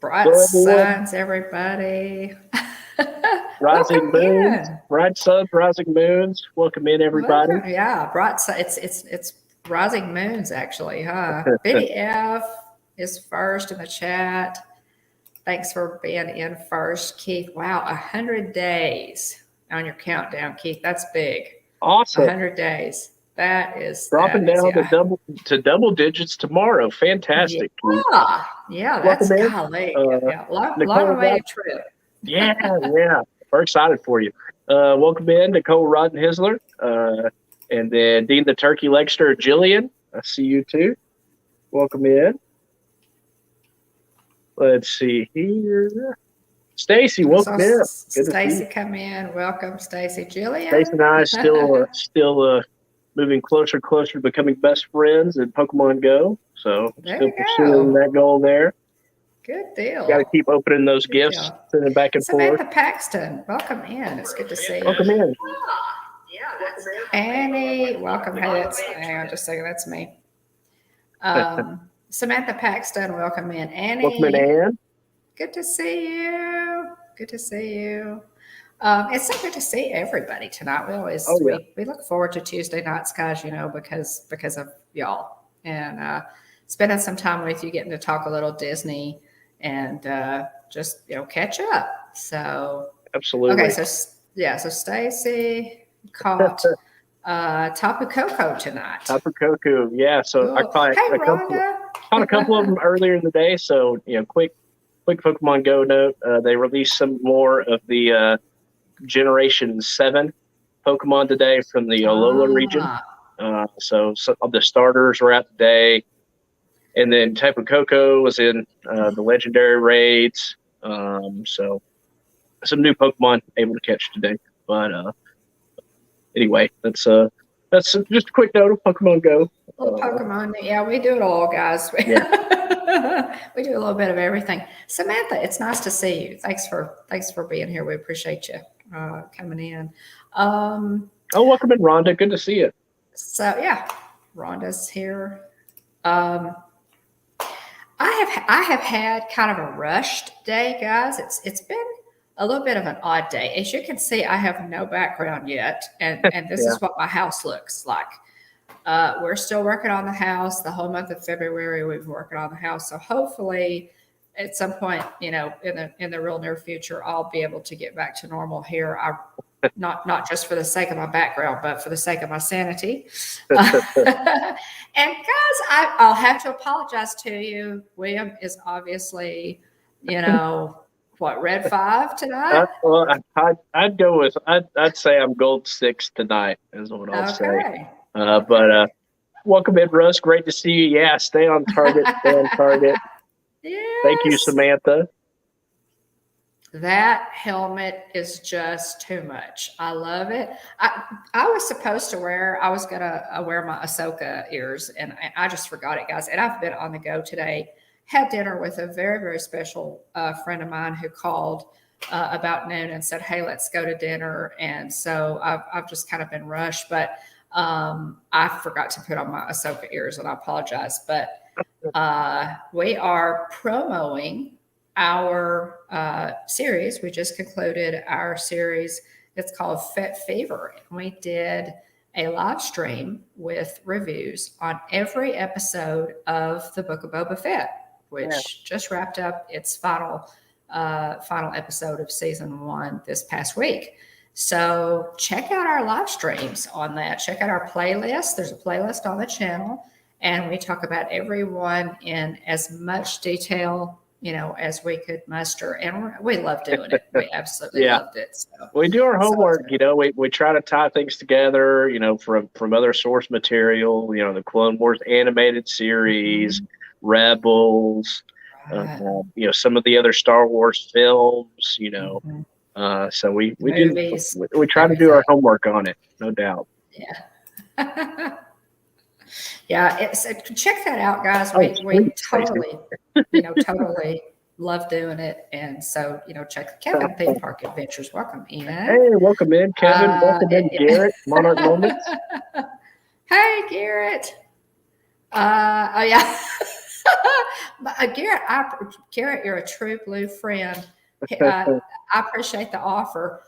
Bright suns, everybody. Rising moons, bright suns, rising moons. Welcome in, everybody. Welcome. Yeah, bright sun. It's rising moons actually, huh? Biddy F is first in the chat. Thanks for being in first, Keith. Wow, 100 days on your countdown, Keith. That's big. Awesome. 100 days. That is dropping down to double digits tomorrow. Fantastic. Yeah, that's golly. Long awaited trip. Yeah. We're excited for you. Welcome in, Nicole Rodden-Hisler, and then Dean the Turkey Legster, Jillian. I see you too. Welcome in. Let's see here. Stacy, welcome in. Stacy, come in. Welcome, Stacy. Jillian. Stacy and I are still moving closer to becoming best friends in Pokemon Go. So still pursuing that goal there. Good deal. Got to keep opening those gifts, sending back and forth. Samantha Paxton, welcome in. It's good to see you. Welcome in. That's Annie, welcome. Hey, hang on just a second. That's me. Samantha Paxton, welcome in. Annie. Welcome in, Ann. Good to see you. It's so good to see everybody tonight. We look forward to Tuesday nights, guys, because of y'all and spending some time with you, getting to talk a little Disney and just catch up. So absolutely. Okay, so Stacy caught Tapu Koko tonight. Tapu Koko, yeah. So cool. I caught a couple of them earlier in the day. So quick Pokemon Go note. They released some more of the Generation 7 Pokemon today from the Alola region. So of the starters were out today. And then Tapu Koko was in the legendary raids. So some new Pokemon able to catch today. But anyway, that's just a quick note of Pokemon Go. Pokemon, yeah, we do it all, guys. Yeah. We do a little bit of everything. Samantha, it's nice to see you. Thanks for being here. We appreciate you coming in. Welcome in, Rhonda. Good to see you. So yeah, Rhonda's here. I have had kind of a rushed day, guys. It's been a little bit of an odd day. As you can see, I have no background yet, and this is what my house looks like. We're still working on the house. The whole month of February, we've been working on the house. So hopefully, at some point, in the real near future, I'll be able to get back to normal here. Not just for the sake of my background, but for the sake of my sanity. And guys, I'll have to apologize to you. William is obviously, red 5 tonight. I'd go with I'd say I'm gold 6 tonight is what I'll say. But welcome in, Russ. Great to see you. Yeah, stay on target. Yes. Thank you, Samantha. That helmet is just too much. I love it. I was supposed to I was going to wear my Ahsoka ears, and I just forgot it, guys. And I've been on the go today. Had dinner with a very, very special friend of mine who called about noon and said, hey, let's go to dinner. And so I've just kind of been rushed, but I forgot to put on my Ahsoka ears, and I apologize. But we are promoting our series. We just concluded our series. It's called Fet Fever. And we did a live stream with reviews on every episode of the Book of Boba Fett, which just wrapped up its final episode of season 1 this past week. So check out our live streams on that. Check out our playlist. There's a playlist on the channel, and we talk about every one in as much detail as we could muster, and we love doing it. We absolutely loved it. So we do our homework. We try to tie things together. From other source material. The Clone Wars animated series, Rebels. Right. Some of the other Star Wars films. So we Movies, we try to do our homework on it, no doubt. Yeah. Yeah, check that out, guys. We totally, totally love doing it. And so, check Kevin Theme Park Adventures. Welcome in. Hey, welcome in, Kevin. Welcome in, Garrett. Monarch Moments. Hey, Garrett. Oh yeah. But Garrett, you're a true blue friend. I appreciate the offer.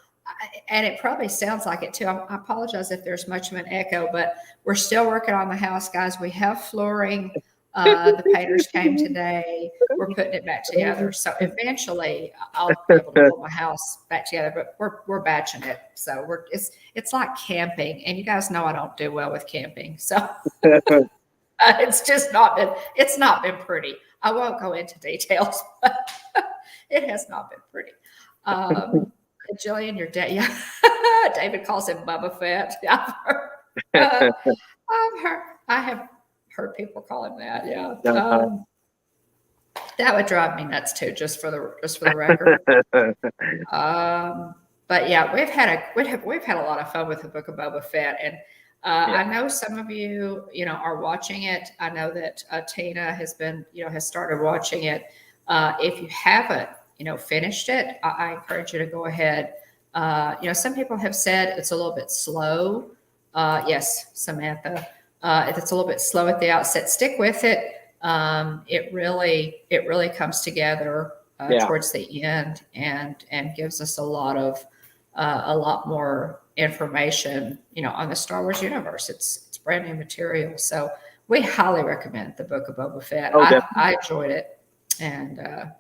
And it probably sounds like it too. I apologize if there's much of an echo, but we're still working on the house, guys. We have flooring. The painters came today. We're putting it back together. So eventually I'll be able to pull my house back together, but we're batching it. So it's like camping, and you guys know I don't do well with camping. So it's not been pretty. I won't go into details, but it has not been pretty. Jillian, your dad, yeah. David calls him Bubba Fett. I have heard people call him that. Yeah. That would drive me nuts too, just for the record. But yeah, we've had a lot of fun with the Book of Boba Fett, and I know some of you, are watching it. I know that Tina has started watching it. If you haven't, finished it, I encourage you to go ahead. Some people have said it's a little bit slow. Yes, Samantha, it's a little bit slow at the outset. Stick with it. It really comes together towards the end and gives us a lot more information, on the Star Wars universe. It's brand new material, so we highly recommend the Book of Boba Fett. I enjoyed it, and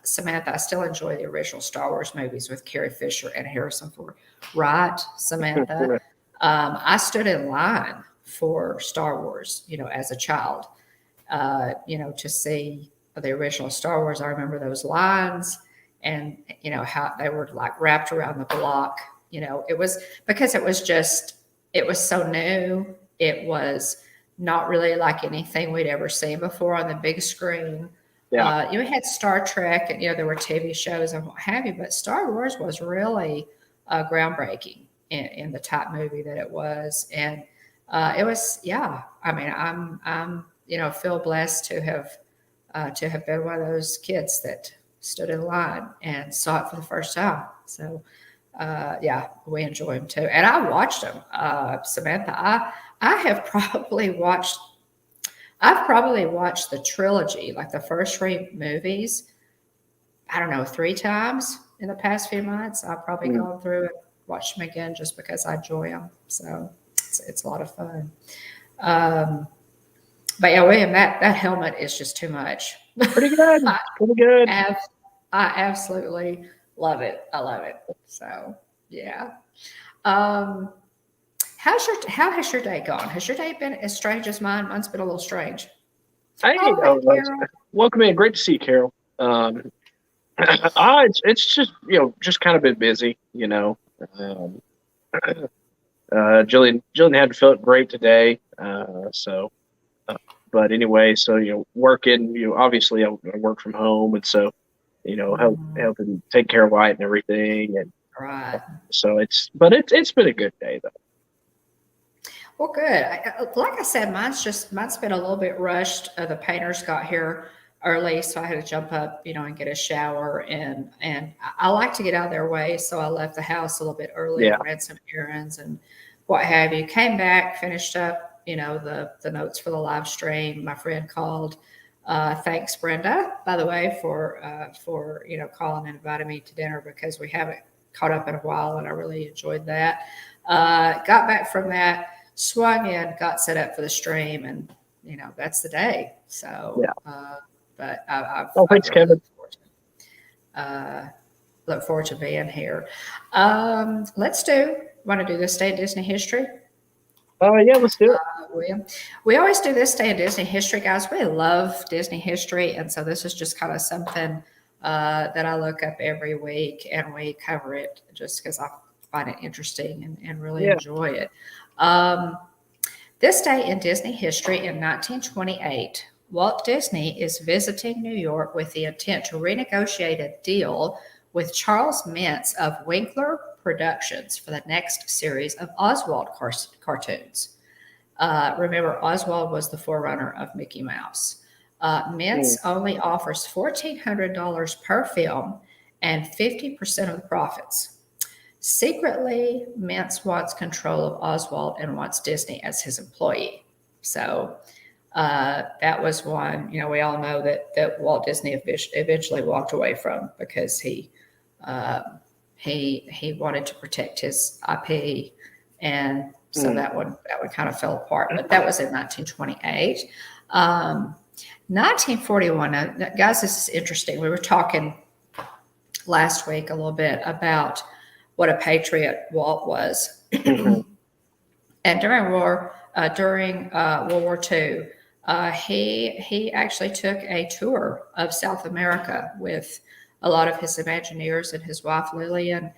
Samantha, I still enjoy the original Star Wars movies with Carrie Fisher and Harrison Ford. Right, Samantha? I stood in line for Star Wars, as a child, to see the original Star Wars. I remember those lines and, how they were like wrapped around the block. It was because it was so new. It was not really like anything we'd ever seen before on the big screen. Yeah. You had Star Trek and, there were TV shows and what have you, but Star Wars was really groundbreaking in the type movie that it was. And it was, I mean, I'm feel blessed to have been one of those kids that stood in line and saw it for the first time. So, we enjoy them too. And I watched them, Samantha. I've probably watched the trilogy, like the first 3 movies, I don't know, 3 times in the past few months. I've probably gone through and watched them again just because I enjoy them. So it's a lot of fun. But yeah, William, that helmet is just too much. Pretty good. Pretty good. I absolutely love it. I love it. So yeah. How has your day gone? Has your day been as strange as mine? Mine's been a little strange. Hey, welcome in. Great to see you, Carol. It's just just kind of been busy. Jillian had felt great today. But anyway, so working. Obviously I work from home, and so helping take care of Wyatt and everything, and right. So it's been a good day though. Well, good. Like I said, mine's been a little bit rushed. The painters got here early, so I had to jump up, and get a shower. And I like to get out of their way, so I left the house a little bit early and ran some errands and what have you. Came back, finished up, the notes for the live stream. My friend called. Thanks, Brenda, by the way, for calling and inviting me to dinner, because we haven't caught up in a while, and I really enjoyed that. Got back from that. Swung in, got set up for the stream, and that's the day. So, but thanks, Kevin. Look forward to being here. Want to do this day in Disney history? Yeah, let's do it. We always do this day in Disney history, guys. We love Disney history, and so this is just kind of something that I look up every week, and we cover it just because I find it interesting and really enjoy it. This day in Disney history, in 1928, Walt Disney is visiting New York with the intent to renegotiate a deal with Charles Mintz of Winkler Productions for the next series of Oswald cartoons. Remember, Oswald was the forerunner of Mickey Mouse. Mintz only offers $1,400 per film and 50% of the profits. Secretly, Mintz wants control of Oswald and wants Disney as his employee. So That was one, we all know that Walt Disney eventually walked away from because he wanted to protect his IP, and so that one kind of fell apart. But that was in 1928. 1941, guys, this is interesting. We were talking last week a little bit about what a patriot Walt was, and during World War II. He actually took a tour of South America with a lot of his Imagineers and his wife Lillian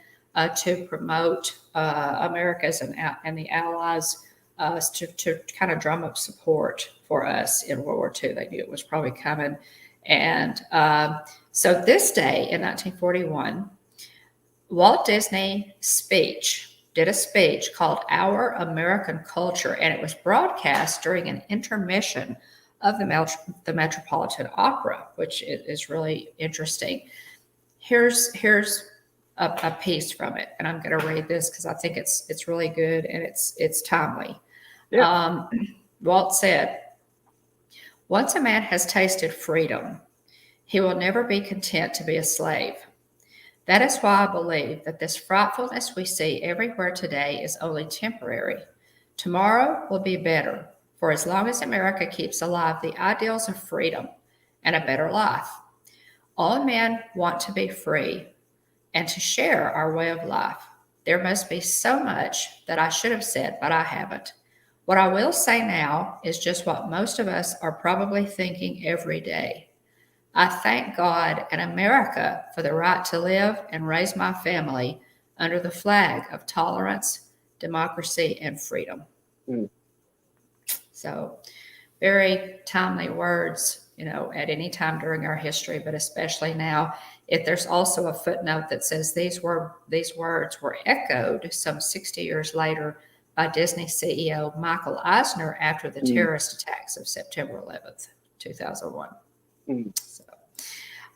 to promote America's and the Allies to kind of drum up support for us in World War II. They knew it was probably coming. And so this day in 1941, Walt Disney did a speech called Our American Culture, and it was broadcast during an intermission of the Metropolitan Opera, which is really interesting. Here's a piece from it, and I'm going to read this because I think it's really good and it's timely. Yeah. Walt said, "Once a man has tasted freedom, he will never be content to be a slave. That is why I believe that this frightfulness we see everywhere today is only temporary. Tomorrow will be better, for as long as America keeps alive the ideals of freedom and a better life. All men want to be free and to share our way of life. There must be so much that I should have said, but I haven't. What I will say now is just what most of us are probably thinking every day. I thank God and America for the right to live and raise my family under the flag of tolerance, democracy, and freedom." So very timely words, at any time during our history, but especially now. There's also a footnote that says these words were echoed some 60 years later by Disney CEO Michael Eisner after the terrorist attacks of September 11th, 2001. So,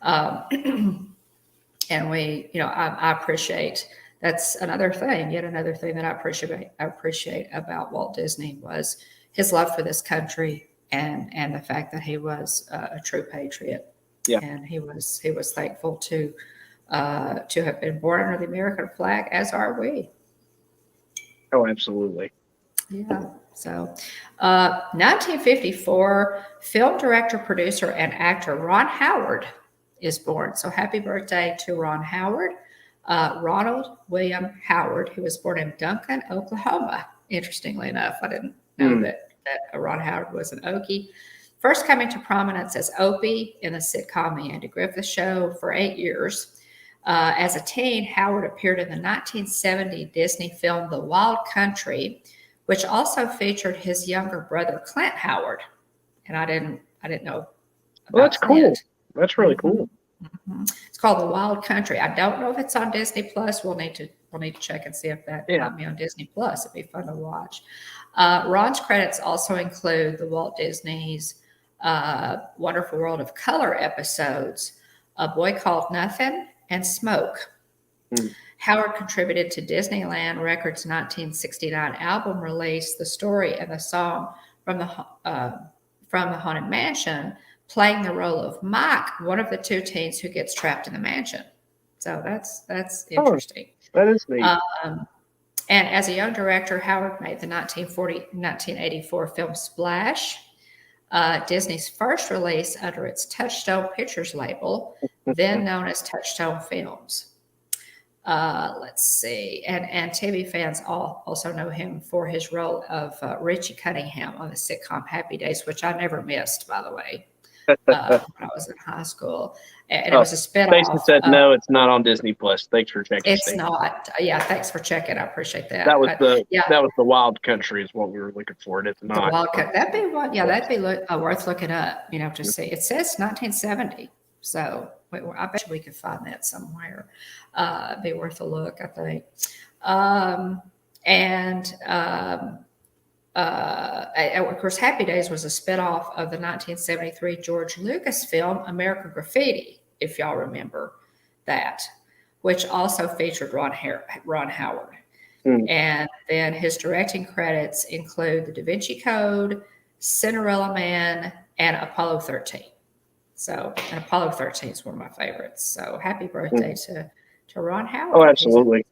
and I appreciate, that's another thing, yet another thing that I appreciate about Walt Disney was his love for this country and the fact that he was a true patriot. Yeah. And he was thankful to have been born under the American flag, as are we. Oh, absolutely. Yeah. So, 1954, film director, producer, and actor Ron Howard is born. So, happy birthday to Ron Howard. Ronald William Howard, who was born in Duncan, Oklahoma. Interestingly enough, I didn't know that Ron Howard was an Okie. First coming to prominence as Opie in the sitcom The Andy Griffith Show for 8 years. As a teen, Howard appeared in the 1970 Disney film The Wild Country, which also featured his younger brother Clint Howard. And I didn't know. Well, that's Clint. Cool. That's really cool. It's called The Wild Country. I don't know if it's on Disney Plus. We'll need to check and see if that might be on Disney Plus. It'd be fun to watch. Ron's credits also include the Walt Disney's Wonderful World of Color episodes, A Boy Called Nothing, and Smoke. Howard contributed to Disneyland Records' 1969 album release, the story and the song from the Haunted Mansion, playing the role of Mike, one of the two teens who gets trapped in the mansion. So that's interesting. That is neat. And as a young director, Howard made the 1984 film Splash, Disney's first release under its Touchstone Pictures label, then known as Touchstone Films. Let's see. And TV fans also know him for his role of Richie Cunningham on the sitcom Happy Days, which I never missed, by the way, when I was in high school. And it was a spinoff. Jason said, no, it's not on Disney Plus. Thanks for checking. It's not. Yeah, thanks for checking. I appreciate that. That was the Wild Country is what we were looking for. And it's not. The Wild Country. That'd be one. Yeah, that'd be worth looking up. To see. It says 1970. So I bet we could find that somewhere. It'd be worth a look, I think. Of course, Happy Days was a spinoff of the 1973 George Lucas film American Graffiti, if y'all remember that, which also featured Ron Howard. And then his directing credits include The Da Vinci Code, Cinderella Man, and Apollo 13. So, and Apollo 13 is one of my favorites. So, happy birthday to Ron Howard. Oh, absolutely.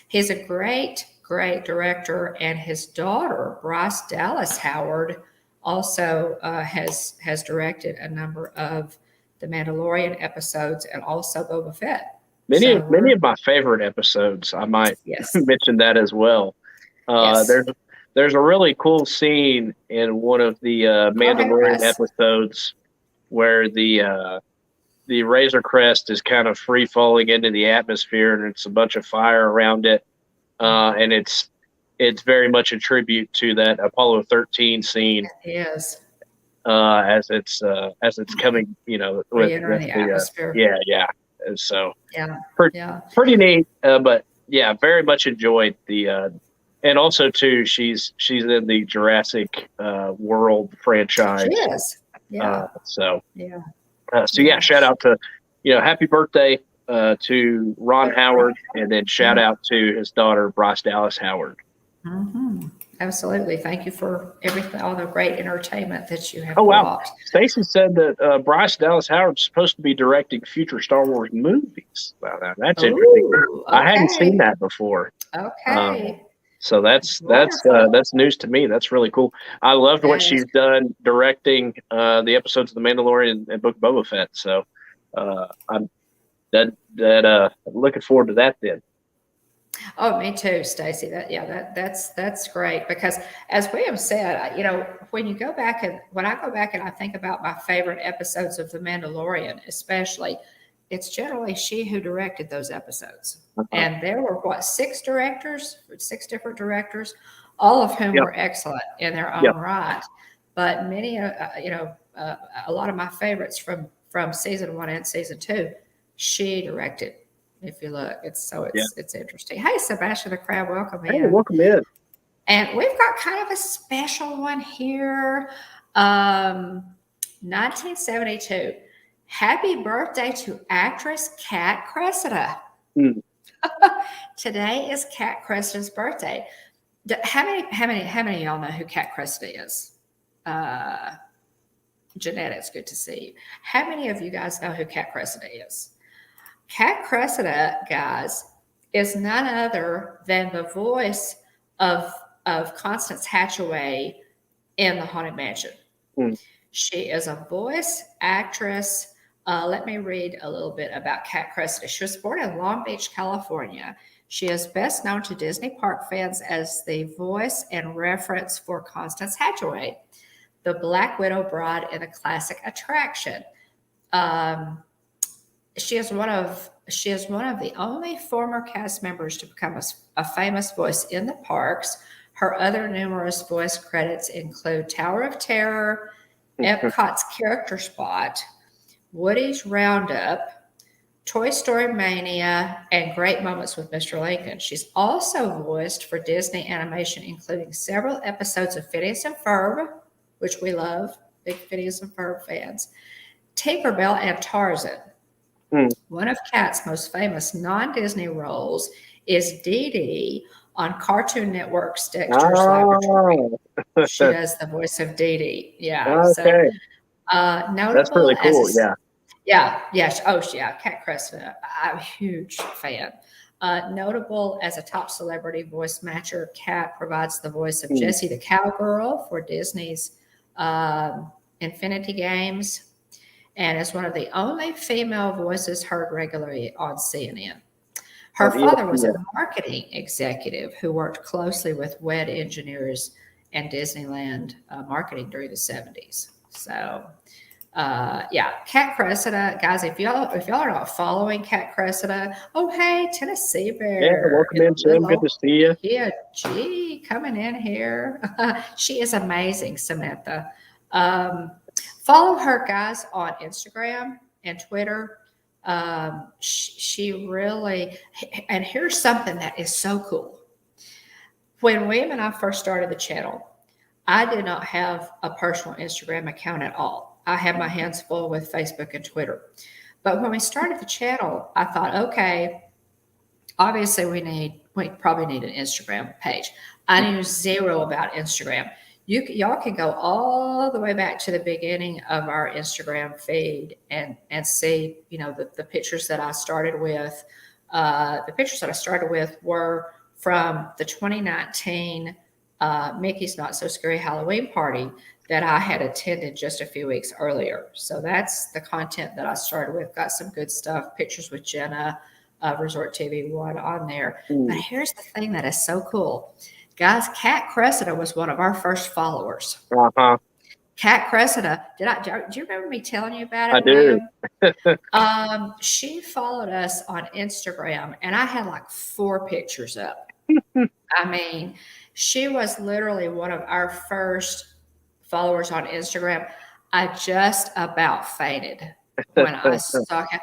He's a great, great director, and his daughter, Bryce Dallas Howard, also has directed a number of the Mandalorian episodes and also Boba Fett. Many of my favorite episodes, I might mention that as well. There's a really cool scene in one of the Mandalorian episodes where the Razor Crest is kind of free falling into the atmosphere, and it's a bunch of fire around it, and it's very much a tribute to that Apollo 13 scene. It is. As it's coming, with the atmosphere. Yeah. And so pretty neat. But yeah, very much enjoyed the. And also too, she's in the Jurassic World franchise. She is. Yeah. Shout out to, happy birthday to Ron Howard, and then shout out to his daughter Bryce Dallas Howard. Mm-hmm. Absolutely. Thank you for everything, all the great entertainment that you have brought. Wow. Stacy said that Bryce Dallas Howard's supposed to be directing future Star Wars movies. Wow, that's interesting. Okay. I hadn't seen that before. Okay. So that's news to me. That's really cool. I loved what she's done directing the episodes of The Mandalorian and Book of Boba Fett. So I'm looking forward to that then. Oh, me too, Stacy. That's great, because as William said, when I go back and I think about my favorite episodes of The Mandalorian, especially, it's generally she who directed those episodes. And there were six different directors, all of whom were excellent in their own right. But many, a lot of my favorites from season 1 and season 2, she directed. If you look, it's interesting. Hey, Sebastian the Crab, welcome in. Hey, welcome in. And we've got kind of a special one here. 1972. Happy birthday to actress Kat Cressida. Today is Kat Cressida's birthday. How many of y'all know who Kat Cressida is? Jeanette, it's good to see you. How many of you guys know who Kat Cressida is? Kat Cressida, guys, is none other than the voice of Constance Hatchaway in The Haunted Mansion. She is a voice actress. Let me read a little bit about Kat Cressida. She was born in Long Beach, California. She is best known to Disney park fans as the voice and reference for Constance Hatchaway, the Black Widow bride in the classic attraction. She is one of the only former cast members to become a famous voice in the parks. Her other numerous voice credits include Tower of Terror, Epcot's Character Spot, Woody's Roundup, Toy Story Mania, and Great Moments with Mr. Lincoln. She's also voiced for Disney animation, including several episodes of Phineas and Ferb, which we love, big Phineas and Ferb fans, Tinkerbell, and Tarzan. One of Kat's most famous non-Disney roles is Dee Dee on Cartoon Network's Dexter's Laboratory. She does the voice of Dee Dee. Yeah. Okay. So, notable. That's really cool. Kat Cressida, I'm a huge fan. Notable as a top celebrity voice matcher, Kat provides the voice of Jessie the Cowgirl for Disney's Infinity Games, and is one of the only female voices heard regularly on CNN. Her father was a marketing executive who worked closely with WED engineers and Disneyland marketing during the 70s. So, Kat Cressida, guys, if y'all are not following Kat Cressida, oh, hey, Tennessee Bear. Yeah, welcome in, Tim. Good to see you. Yeah, coming in here. She is amazing, Samantha. Follow her, guys, on Instagram and Twitter. She really, and here's something that is so cool. When William and I first started the channel, I did not have a personal Instagram account at all. I had my hands full with Facebook and Twitter. But when we started the channel, I thought, okay, obviously we probably need an Instagram page. I knew zero about Instagram. y'all can go all the way back to the beginning of our Instagram feed and see, the pictures that I started with. The pictures that I started with were from the 2019 Mickey's Not So Scary Halloween party that I had attended just a few weeks earlier. So that's the content that I started with. Got some good stuff, pictures with Jenna, Resort TV one on there. But here's the thing that is so cool. Guys, Kat Cressida was one of our first followers. Uh-huh. Kat Cressida, do you remember me telling you about it? I do. She followed us on Instagram, and I had like 4 pictures up. I mean, she was literally one of our first followers on Instagram. I just about fainted when I saw her.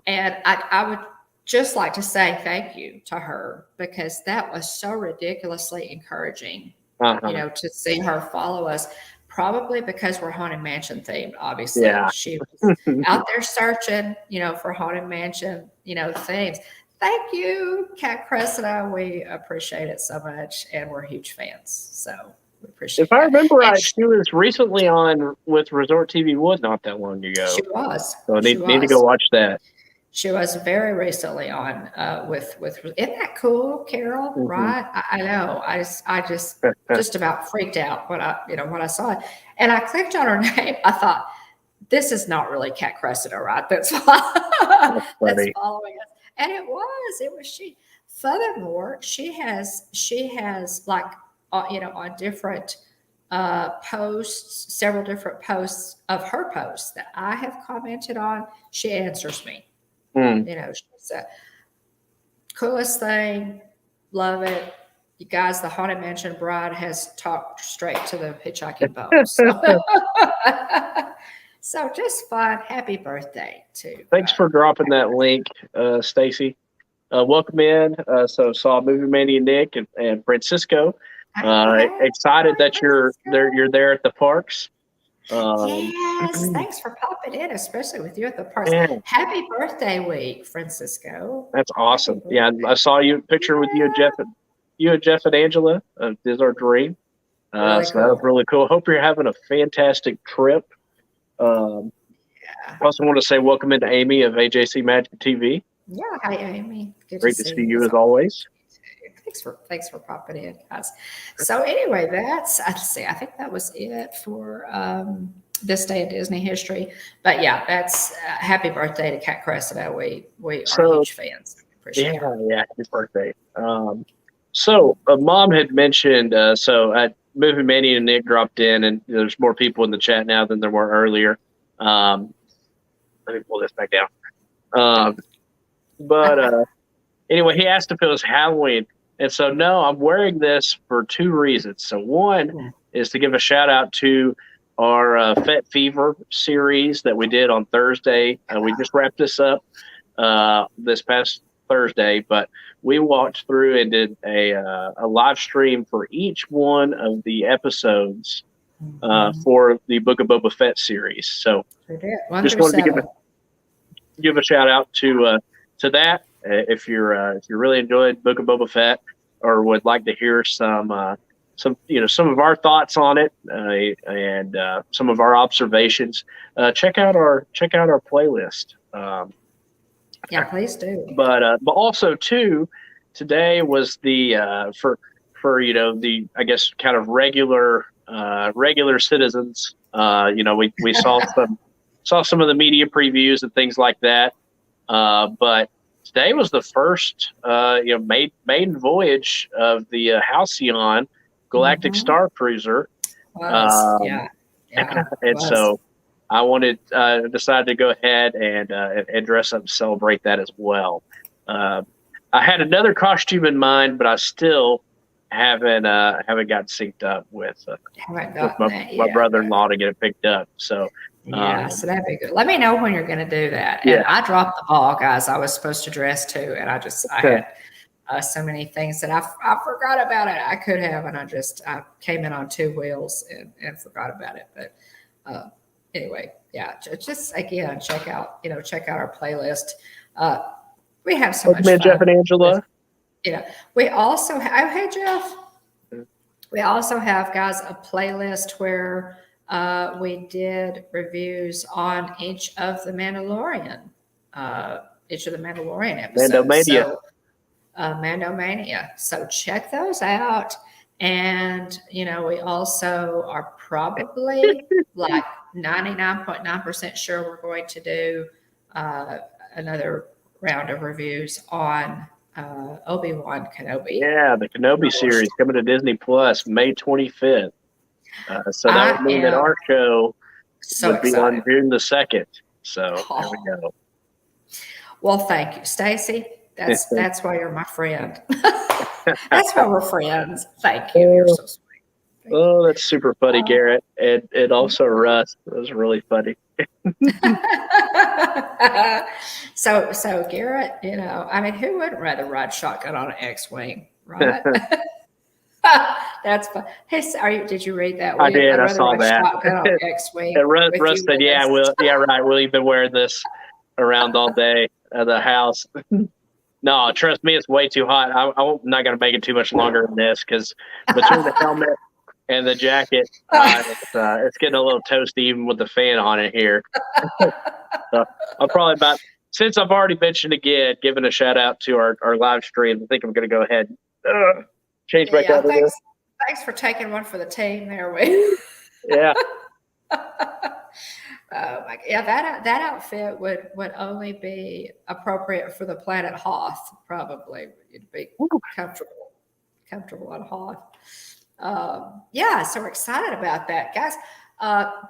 And I would just like to say thank you to her, because that was so ridiculously encouraging, to see her follow us. Probably because we're Haunted Mansion themed, obviously. Yeah. She was out there searching, for Haunted Mansion, themes. Thank you, Kat Cressida. We appreciate it so much, and we're huge fans. So we appreciate it. If I remember right, she was recently on with Resort TV Wood not that long ago. She was. So I need to go watch that. She was very recently on with isn't that cool, Carol? Mm-hmm. Right? I know. I just about freaked out when I saw it, and I clicked on her name. I thought, this is not really Kat Cressida, right? That's following us, and it was she. Furthermore, she has like on different posts, several different posts of her posts that I have commented on. She answers me. She's the coolest thing. Love it. You guys, the Haunted Mansion bride has talked straight to the Hitchhiking Bones. So just fun. Happy birthday to. Thanks for dropping that link, Stacy. Welcome in. So saw Movie Mania Nick and Francisco. Excited that you're there at the parks. Yes, thanks for popping in, especially with you at the parks. Yeah. Happy birthday week, Francisco. That's awesome. Yeah, I saw you picture with you and Jeff and Angela. This is our dream. Really so cool. That was really cool. Hope you're having a fantastic trip. I also want to say welcome into Amy of AJC Magic TV. Yeah, hi Amy. Great to see you as always. Thanks for popping in, guys. So anyway, I think that was it for this day in Disney history. But yeah, that's happy birthday to Kat Cressida. We are huge fans. Appreciate it. Yeah, happy birthday. So Mom had mentioned, at Movie Mania, Nick dropped in, and there's more people in the chat now than there were earlier. Let me pull this back down. Anyway, he asked if it was Halloween. And so, no, I'm wearing this for 2 reasons. So one is to give a shout out to our Fet Fever series that we did on Thursday. We just wrapped this up this past Thursday, but we walked through and did a live stream for each one of the episodes for the Book of Boba Fett series. So just wanted to give a shout out to that. If you're really enjoyed Book of Boba Fett or would like to hear some of our thoughts on it and some of our observations, check out our playlist. Yeah, please do. But also too, today was the for the I guess kind of regular citizens. We saw some of the media previews and things like that. But today was the first, maiden voyage of the Halcyon Galactic Star Cruiser. And so I decided to go ahead and dress up and celebrate that as well. I had another costume in mind, but I still haven't gotten synced up with my brother-in-law to get it picked up. So. So that'd be good. Let me know when you're going to do that. And I dropped the ball, guys. I was supposed to dress too, and I had so many things that I forgot about it. I could have, and I came in on 2 wheels and forgot about it. But anyway, just again, check out our playlist. We have so much fun. Jeff and Angela. We also have. Hey, Jeff. We also have, guys, a playlist where we did reviews on each of the Mandalorian episodes. Mandomania. So Mandomania. So check those out. And, you know, we also are probably like 99.9% sure we're going to do another round of reviews on Obi-Wan Kenobi. Yeah, the Kenobi series coming to Disney Plus May 25th. So that would mean that our show would be on June the 2nd. So there we go. Well, thank you, Stacy. That's why you're my friend. That's why we're friends. Thank you. You're so sweet. Oh, that's super funny, Garrett. And also Russ. That was really funny. So Garrett, you know, I mean, who wouldn't rather ride shotgun on an X-wing, right? That's fun. Hey, did you read that? I did. I saw that. Shotgun on X-wing. And Russ said, "Yeah, right. We'll even wear this around all day at the house." No, trust me, it's way too hot. I'm not going to make it too much longer than this because between the helmet and the jacket, it's getting a little toasty even with the fan on it here. So I'm probably since I've already mentioned again, giving a shout out to our live stream, I think I'm going to go ahead and change back out of this. Thanks for taking one for the team there, Wade. Yeah. That outfit would only be appropriate for the planet Hoth, probably. You'd be comfortable on Hoth. So we're excited about that, guys.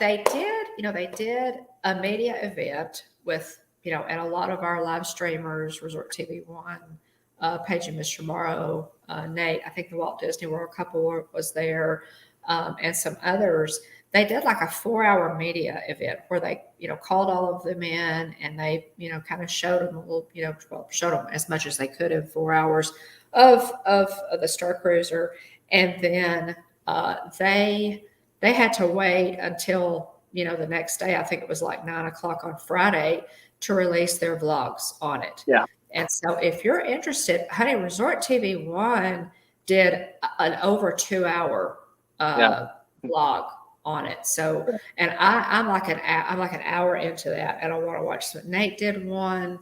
They did a media event with, and a lot of our live streamers, Resort TV One, Paige and Mr. Morrow, Nate, I think the Walt Disney World couple was there, and some others. They did like a 4-hour media event where they, called all of them in and they, kind of showed them a little, showed them as much as they could in 4 hours of the Star Cruiser. And then they had to wait until, the next day, I think it was like 9:00 on Friday, to release their vlogs on it. Yeah. And so if you're interested, honey, Resort TV One did an over 2-hour vlog on it. So, and I'm like an hour into that, and I want to watch it. Nate did one.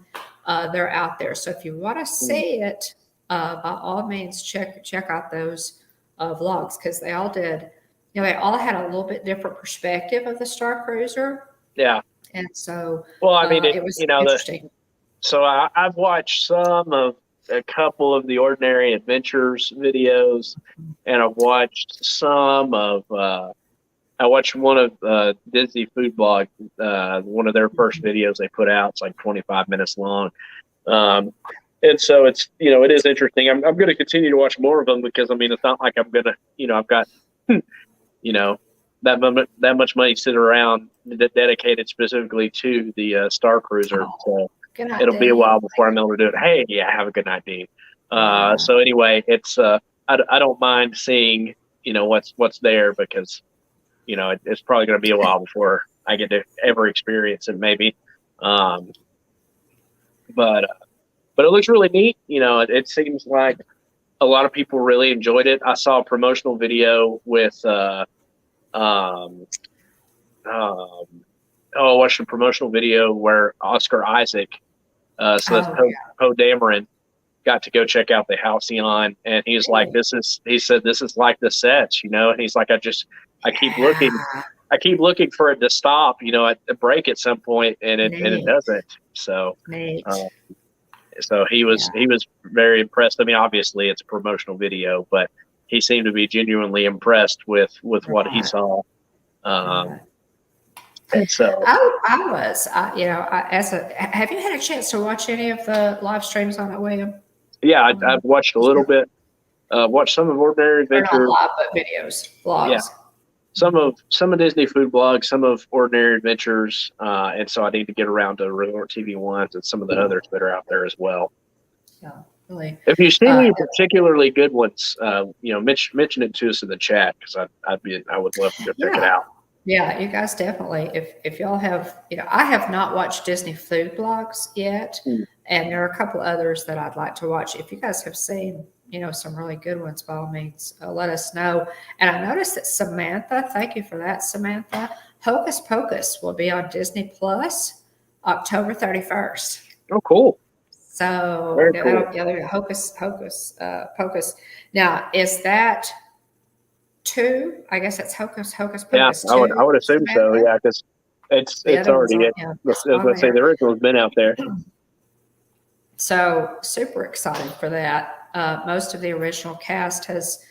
They're out there. So if you want to see it, by all means, check out those vlogs, because they all did. They all had a little bit different perspective of the Star Cruiser. Yeah. And so, well, I mean, it was interesting. So I've watched a couple of the Ordinary Adventures videos, and I've watched some of. I watched one of Disney Food Blog, one of their first videos they put out. It's like 25 minutes long. And so it's, it is interesting. I'm going to continue to watch more of them because, I mean, it's not like I'm going to, I've got, that much money sitting around dedicated specifically to the Star Cruiser. So it'll be a while before I'm able to do it. Hey, yeah, have a good night, Dean. So anyway, it's, I don't mind seeing, what's there, because it's probably going to be a while before I get to ever experience it, maybe. But it looks really neat. It seems like a lot of people really enjoyed it. I saw a promotional video with, I watched a promotional video where Oscar Isaac, that's Poe Dameron, got to go check out the Halcyon, and he's like, he said, this is like the sets, and he's like, I keep looking for it to stop, at the break at some point, and it doesn't. So, so he was very impressed. I mean, obviously it's a promotional video, but he seemed to be genuinely impressed with what he saw. And so I was, have you had a chance to watch any of the live streams on it, William? Yeah, I've watched a little bit. Watched some of Ordinary Adventures. Not live, but videos, vlogs. Yeah. Some of Disney Food Blogs, some of Ordinary Adventures, and so I need to get around to Resort TV Ones and some of the others that are out there as well. Yeah, really. If you see any particularly good ones, mention it to us in the chat, because I would love to go check it out. Yeah, you guys definitely. If y'all have, I have not watched Disney Food Blogs yet, and there are a couple others that I'd like to watch. If you guys have seen some really good ones, by all means, let us know. And I noticed that Samantha, thank you for that, Samantha. Hocus Pocus will be on Disney Plus October 31st. Oh, cool. So Very cool. Hocus Pocus. Now, is that 2? I guess it's Hocus Pocus. Yeah, 2, I would assume so. Yeah, because it's already let's say the original's been out there. So super excited for that. Most of the original cast has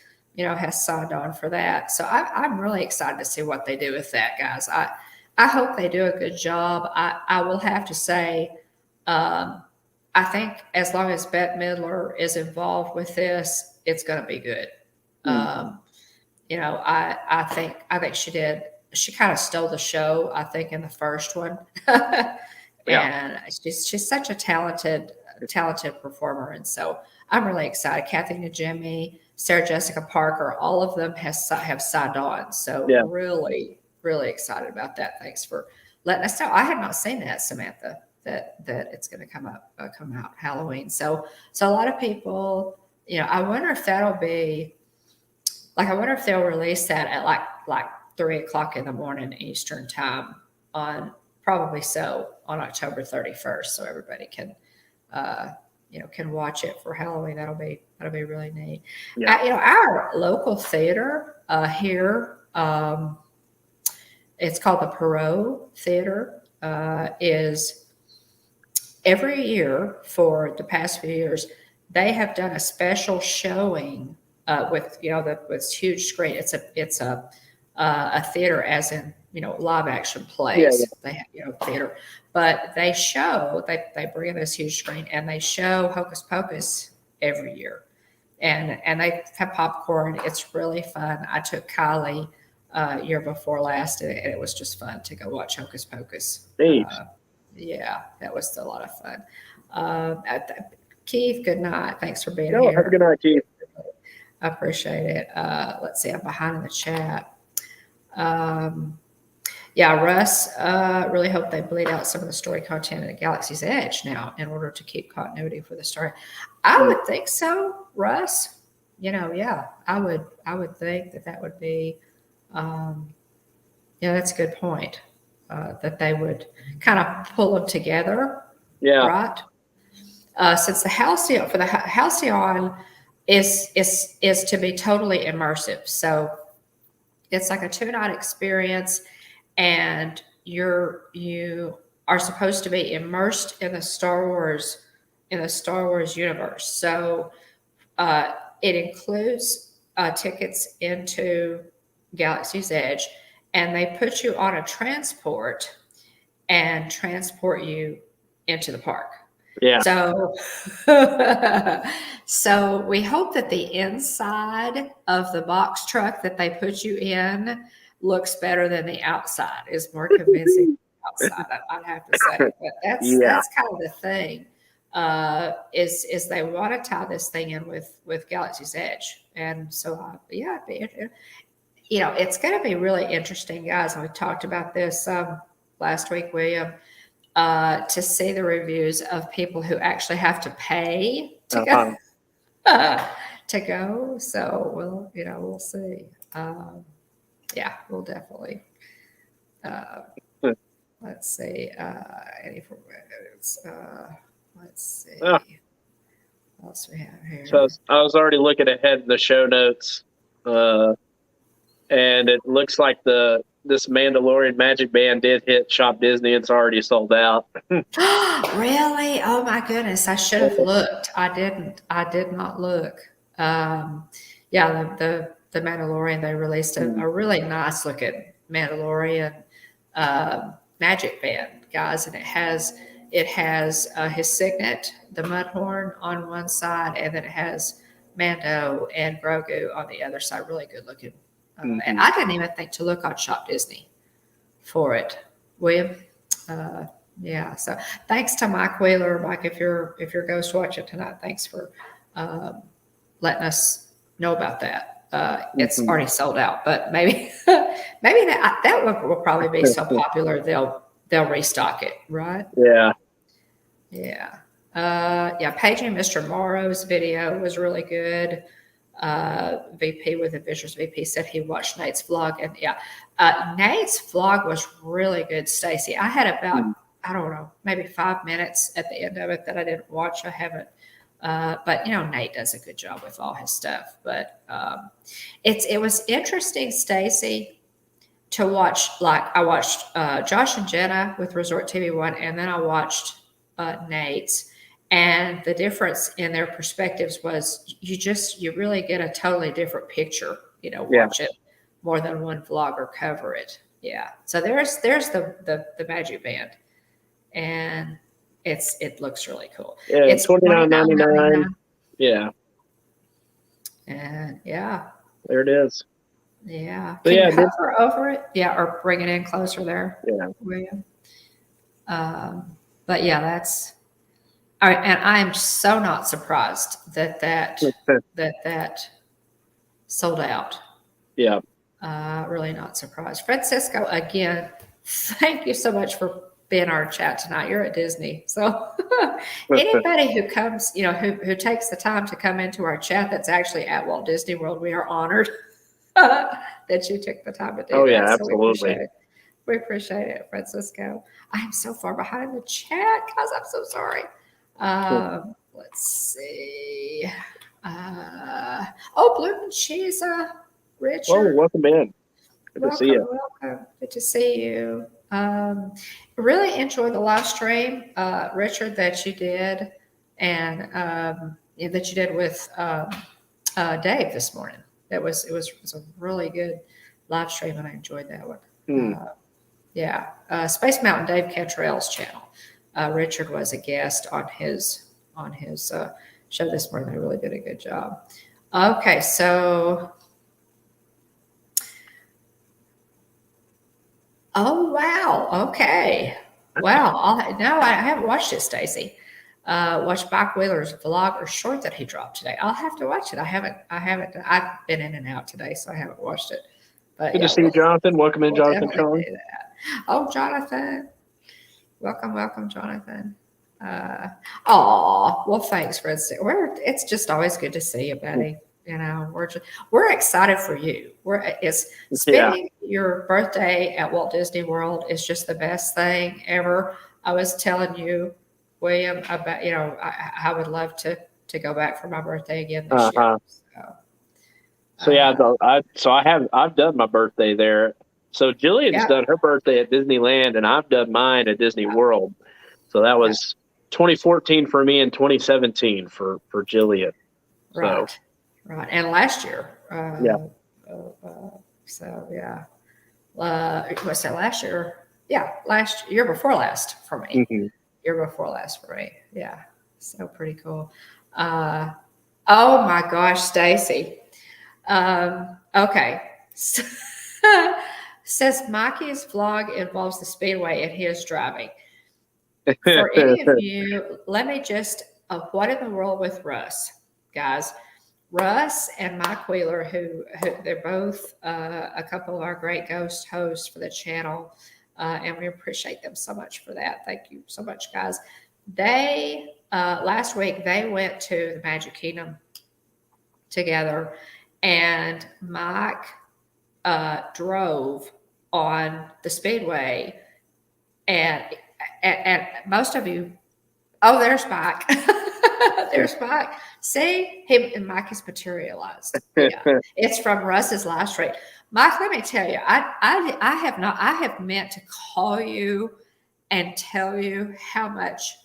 signed on for that. So I'm really excited to see what they do with that, guys. I hope they do a good job. I will have to say, I think as long as Bette Midler is involved with this, it's going to be good. I think she kind of stole the show, I think, in the first one. And she's such a talented performer. And so I'm really excited. Kathy Najimy, Sarah Jessica Parker, all of them have signed on. So really, really excited about that. Thanks for letting us know. I had not seen that, Samantha, that it's going to come out Halloween. So a lot of people, I wonder if that'll be I wonder if they'll release that at like 3:00 in the morning Eastern time on October 31st. So everybody can, can watch it for Halloween. That'll be really neat. Yeah. Our local theater here, it's called the Perot Theater, is every year for the past few years, they have done a special showing with with huge screen. It's a theater, as in live action plays. They have theater, but they bring in this huge screen and they show Hocus Pocus every year, and they have popcorn. It's really fun. I took Kylie year before last, and it was just fun to go watch Hocus Pocus. Yeah, that was a lot of fun. Keith, good night. Thanks for being here. Have a good night, Keith. I appreciate it. Let's see, I'm behind in the chat. Russ, really hope they bleed out some of the story content in Galaxy's Edge now in order to keep continuity for the story. I would think so, Russ. I would think that would be, that's a good point. That they would kind of pull them together. Yeah. Right. Since the Halcyon is to be totally immersive. So it's like a 2-night experience, and you are supposed to be immersed in the Star Wars universe. So it includes tickets into Galaxy's Edge, and they put you on a transport and transport you into the park. Yeah. So we hope that the inside of the box truck that they put you in looks better than the outside, is more convincing outside, I'd have to say. But that's kind of the thing, is they want to tie this thing in with Galaxy's Edge. And so, it's going to be really interesting, guys. And we talked about this last week, William, to see the reviews of people who actually have to pay to go. To go. So we'll see. We'll definitely. Let's see. Let's see. What else we have here? So I was already looking ahead in the show notes, and it looks like this Mandalorian Magic Band did hit Shop Disney. It's already sold out. Really? Oh my goodness! I should have looked. I didn't. I did not look. The Mandalorian, they released a really nice looking Mandalorian Magic Band, guys, and it has his signet, the Mudhorn, on one side, and then it has Mando and Grogu on the other side. Really good looking. And I didn't even think to look on Shop Disney for it, William. So thanks to Mike Wheeler. Mike, if you're ghost watching tonight, thanks for letting us know about that. It's already sold out, but maybe that will probably be so popular they'll restock it, right? Yeah. Yeah. Yeah, paging Mr. Morrow's video was really good. VP with the Visuals VP said he watched Nate's vlog, and yeah, Nate's vlog was really good. Stacy, I had about I don't know, maybe 5 minutes at the end of it that I didn't watch. I haven't, but Nate does a good job with all his stuff. But it was interesting, Stacy, to watch. Like I watched Josh and Jenna with Resort TV One, and then I watched Nate's. And the difference in their perspectives was you really get a totally different picture, watch it more than one vlogger cover it. Yeah. So there's the magic band, and it looks really cool. Yeah, it's $29.99. Yeah. And yeah. There it is. Yeah. Can you hover over it? Yeah, or bring it in closer there. Yeah. William. But yeah, that's. All right, and I am so not surprised that sold out. Yeah. Really not surprised. Francisco, again, thank you so much for being our chat tonight. You're at Disney. So anybody who comes, who takes the time to come into our chat that's actually at Walt Disney World, we are honored that you took the time to do that. Oh, yeah, so absolutely. We appreciate it, Francisco. I am so far behind the chat, guys. I'm so sorry. Let's see. Bloom and Cheese, Richard. Oh, welcome in. Good to see you. Welcome. Good to see you. Really enjoyed the live stream, Richard, that you did, and that you did with Dave this morning. It was a really good live stream, and I enjoyed that one. Space Mountain Dave Cantrell's channel. Richard was a guest on his show this morning. They really did a good job. Okay, so wow, okay, wow. I haven't watched it, Stacy. Watch Mike Wheeler's vlog or short that he dropped today. I'll have to watch it. I haven't. I've been in and out today, so I haven't watched it. But good to see you, Jonathan. Welcome in, Jonathan. Oh, Jonathan. Welcome, Jonathan. Well, thanks, Fred. It's just always good to see you, buddy. We're excited for you. Spending your birthday at Walt Disney World is just the best thing ever. I was telling you, William, about I would love to go back for my birthday again this year. I've done my birthday there. So Jillian's done her birthday at Disneyland, and I've done mine at Disney World. So that was 2014 for me and 2017 for Jillian. Right. And last year. What's that, last year? Yeah, year before last for me. Mm-hmm. Year before last for me. Yeah. So pretty cool. Oh my gosh, Stacy. Okay. Says Mikey's vlog involves the Speedway and he is driving. For any of you, let me just, what in the world with Russ, guys? Russ and Mike Wheeler, who they're both a couple of our great ghost hosts for the channel, and we appreciate them so much for that. Thank you so much, guys. They, last week, they went to the Magic Kingdom together, and Mike drove on the Speedway, and most of you, there's Mike. There's Mike. See, Mike is materialized. Yeah. It's from Russ's live stream. Mike, let me tell you, I have meant to call you and tell you how much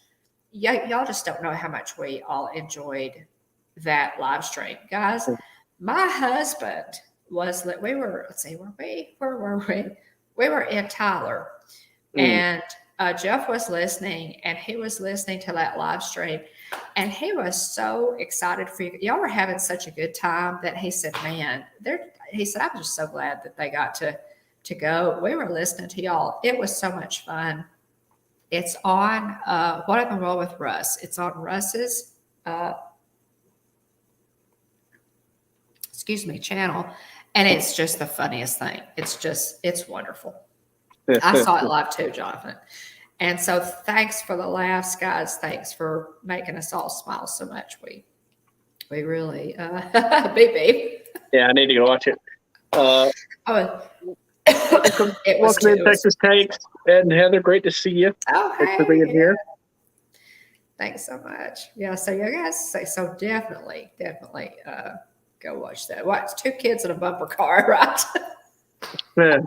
y'all just don't know how much we all enjoyed that live stream, guys. My husband we were in Tyler, and Jeff was listening, and he was listening to that live stream, and he was so excited for you. Y'all were having such a good time that he said, "Man, he said, I'm just so glad that they got to go." We were listening to y'all. It was so much fun. It's on What in the World with Russ. It's on Russ's channel, and it's just the funniest thing. It's wonderful. I saw it live too, Jonathan. And so thanks for the laughs, guys. Thanks for making us all smile so much. We really, beep beep. Yeah, I need to go watch it. Oh, it was welcome in Texas Takes. Ed and Heather, great to see you. Oh, Thanks for being here. Thanks so much. Yeah, so you guys say so definitely go watch that. Watch Two Kids in a Bumper Car, right? Yeah.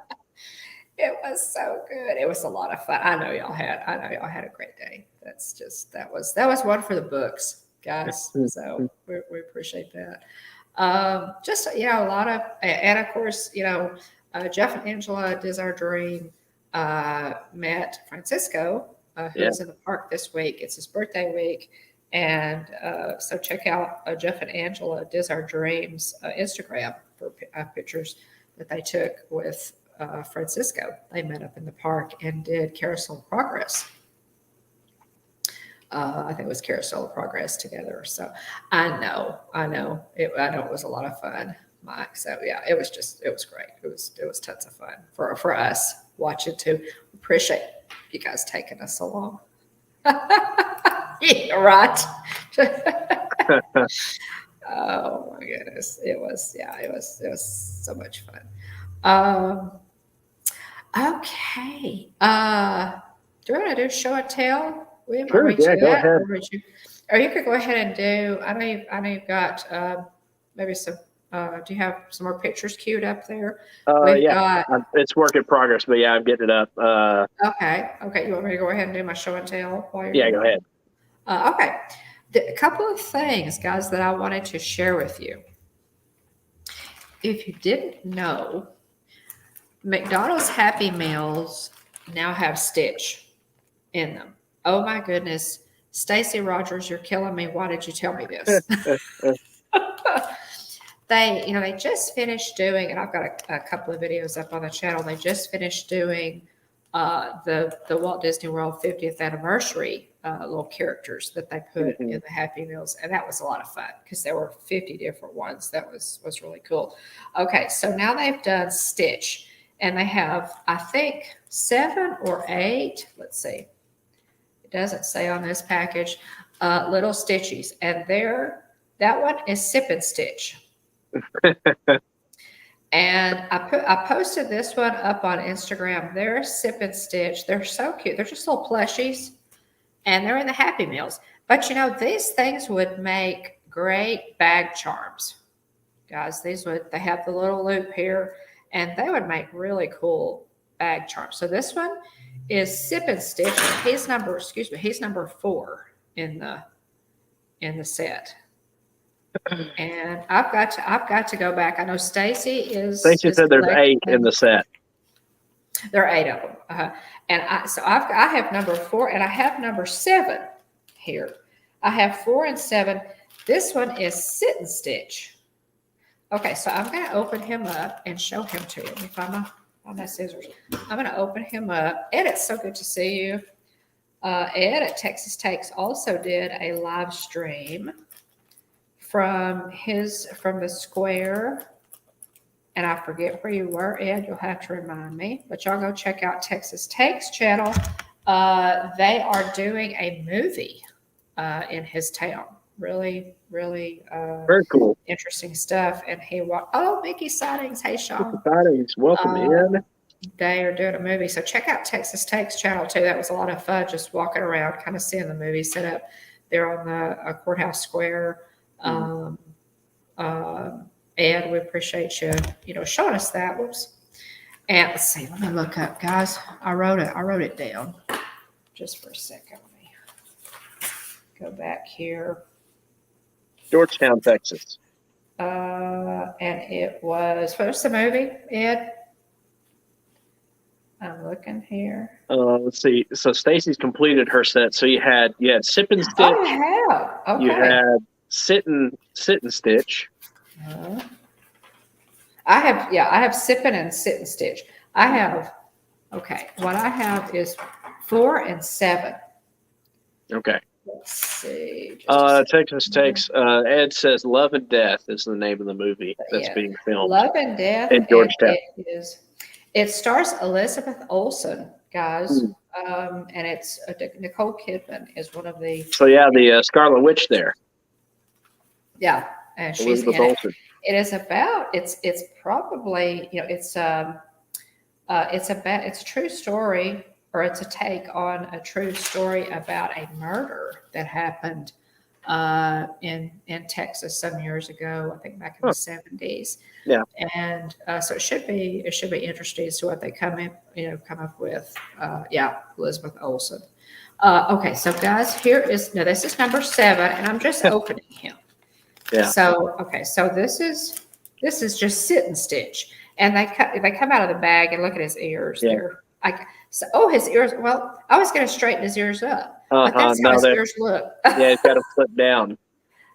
It was so good. It was a lot of fun. I know y'all had a great day. That was one for the books, guys. So we appreciate that. Just a lot of, and of course, Jeff and Angela Diz Our Dream met Francisco, who's in the park this week. It's his birthday week. And so check out Jeff and Angela Diz Our Dreams Instagram for pictures that they took with Francisco. They met up in the park and did Carousel of Progress. I think it was Carousel of Progress together. So I know it was a lot of fun, Mike. So yeah, it was great. It was tons of fun for us watching too. Appreciate you guys taking us along. Yeah, right. Oh my goodness. It was so much fun. Okay. Do you want to do show and tell? Sure, yeah, go ahead. Or you could go ahead and do, I know you've got maybe some, do you have some more pictures queued up there? It's work in progress, but yeah, I'm getting it up. Okay. You want me to go ahead and do my show and tell while you're Yeah, go ahead. Okay. A couple of things, guys, that I wanted to share with you. If you didn't know, McDonald's Happy Meals now have Stitch in them. Oh my goodness. Stacey Rogers, you're killing me. Why did you tell me this? They just finished doing, and I've got a couple of videos up on the channel. They just finished doing the Walt Disney World 50th anniversary little characters that they put in the Happy Meals, and that was a lot of fun because there were 50 different ones. That was really cool. Okay, so now they've done Stitch, and they have, I think, 7 or 8. Let's see. It doesn't say on this package. Little Stitchies, and that one is Sip and Stitch. And I posted this one up on Instagram. They're Sip and Stitch. They're so cute. They're just little plushies, and they're in the Happy Meals. But these things would make great bag charms, guys. They have the little loop here, and they would make really cool bag charms. So this one is Sip and Stitch. He's number 4 in the set. And I've got to go back. I know Stacy said there's 8 in the set. There are 8 of them. And I have number 4 and I have number 7 here. I have 4 and 7. This one is Sit and Stitch. Okay, so I'm going to open him up and show him to you. Let me find my scissors. I'm going to open him up. Ed, it's so good to see you. Ed at Texas Takes also did a live stream from the square, and I forget where you were, Ed. You'll have to remind me, but y'all go check out Texas Takes channel. They are doing a movie in his town. Really very cool, interesting stuff. And Mickey Sightings. Hey, Sean. Mickey Sightings, welcome in. They are doing a movie, so check out Texas Takes channel too. That was a lot of fun, just walking around, kind of seeing the movie set up there on the courthouse square. Ed, we appreciate you, showing us that. Whoops. And let's see, let me look up, guys. I wrote it down just for a second. Let me go back here. Georgetown, Texas. And it was, what's the movie, Ed? I'm looking here. Let's see. So Stacy's completed her set. So you had Sip and Stitch. Oh, I have. Okay. You had Sit and Stitch. I have Sippin' and Sit and Stitch. What I have is 4 and 7. Okay. Let's see. Texas Takes. Ed says Love and Death is the name of the movie that's being filmed. Love and Death in Georgetown. It stars Elizabeth Olsen guys. And it's Nicole Kidman is one of the. So yeah, the Scarlet Witch there. Yeah, and she's Elizabeth in it. Olsen. It is about. It's probably it's a true story, or it's a take on a true story about a murder that happened in Texas some years ago. I think back in the 70s. Yeah. And so it should be interesting as to what they come up with. Elizabeth Olsen. Okay, so guys, this is number 7, and I'm just opening him. Yeah. So this is just Sit and Stitch, and they come out of the bag and look at his ears. Yeah. They're his ears. Well, I was going to straighten his ears up, but that's how his ears look. Yeah, he's got to flip down.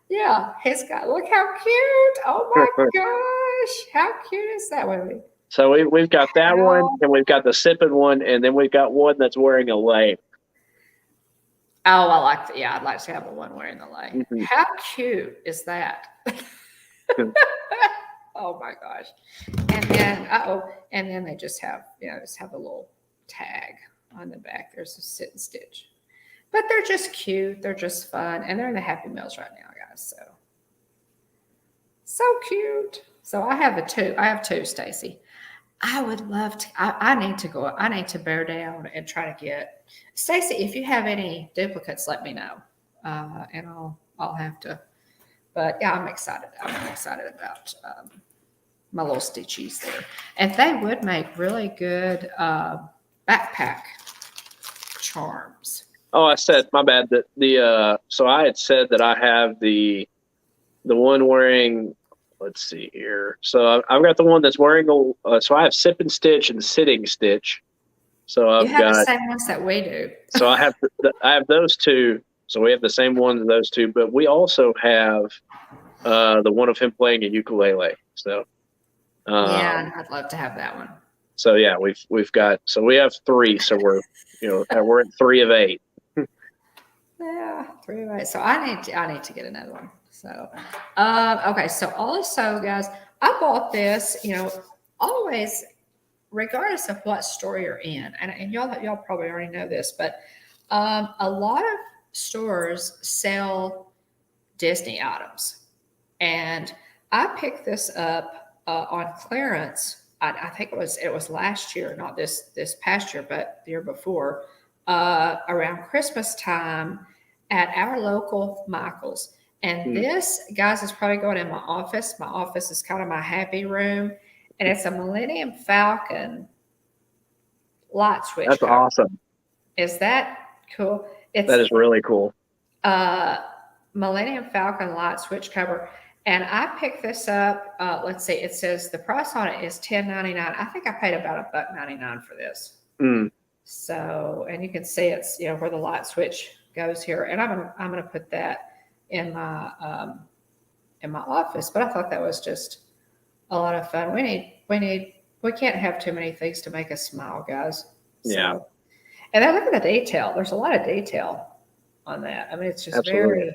Yeah, look how cute. Oh my gosh. How cute is that one? So we've got that one, and we've got the sipping one, and then we've got one that's wearing a lei. Oh, I'd like to have one wearing the lei. Mm-hmm. How cute is that? Oh my gosh. And then they just have a little tag on the back. There's a Sit and Stitch. But they're just cute. They're just fun. And they're in the Happy Meals right now, guys. So cute. So I have two, Stacy. I would love to. I need to bear down and try to get Stacy. If you have any duplicates, let me know, and I'll have to. But yeah, I'm excited. I'm excited about my little Stitchies there, and they would make really good backpack charms. Oh, I said my bad. That so I had said that I have the one wearing. Let's see here. So I've got the one that's wearing so I have Sip and Stitch and Sitting Stitch. So I've got the same ones that we do. So I have those two. So we have the same ones as those two, but we also have the one of him playing a ukulele. So I'd love to have that one. So yeah, we've got we have 3. So we're at 3 of 8. Yeah, 3 of 8. So I need to get another one. So, okay. So also, guys, I bought this, always, regardless of what store you're in, and y'all probably already know this, but a lot of stores sell Disney items, and I picked this up on clearance. I think it was last year, not this past year, but the year before, around Christmas time at our local Michael's. And this, guys, is probably going in my office. My office is kind of my happy room. And it's a Millennium Falcon light switch. That's cover. Awesome. Is that cool? That is really cool. Millennium Falcon light switch cover. And I picked this up. Let's see. It says the price on it is $10.99. I think I paid about $1.99 for this. So, and you can see it's where the light switch goes here. And I'm gonna put that in my office, but I thought that was just a lot of fun. We can't have too many things to make us smile, guys. Yeah. And then look at the detail. There's a lot of detail on that. I mean, it's just Absolutely.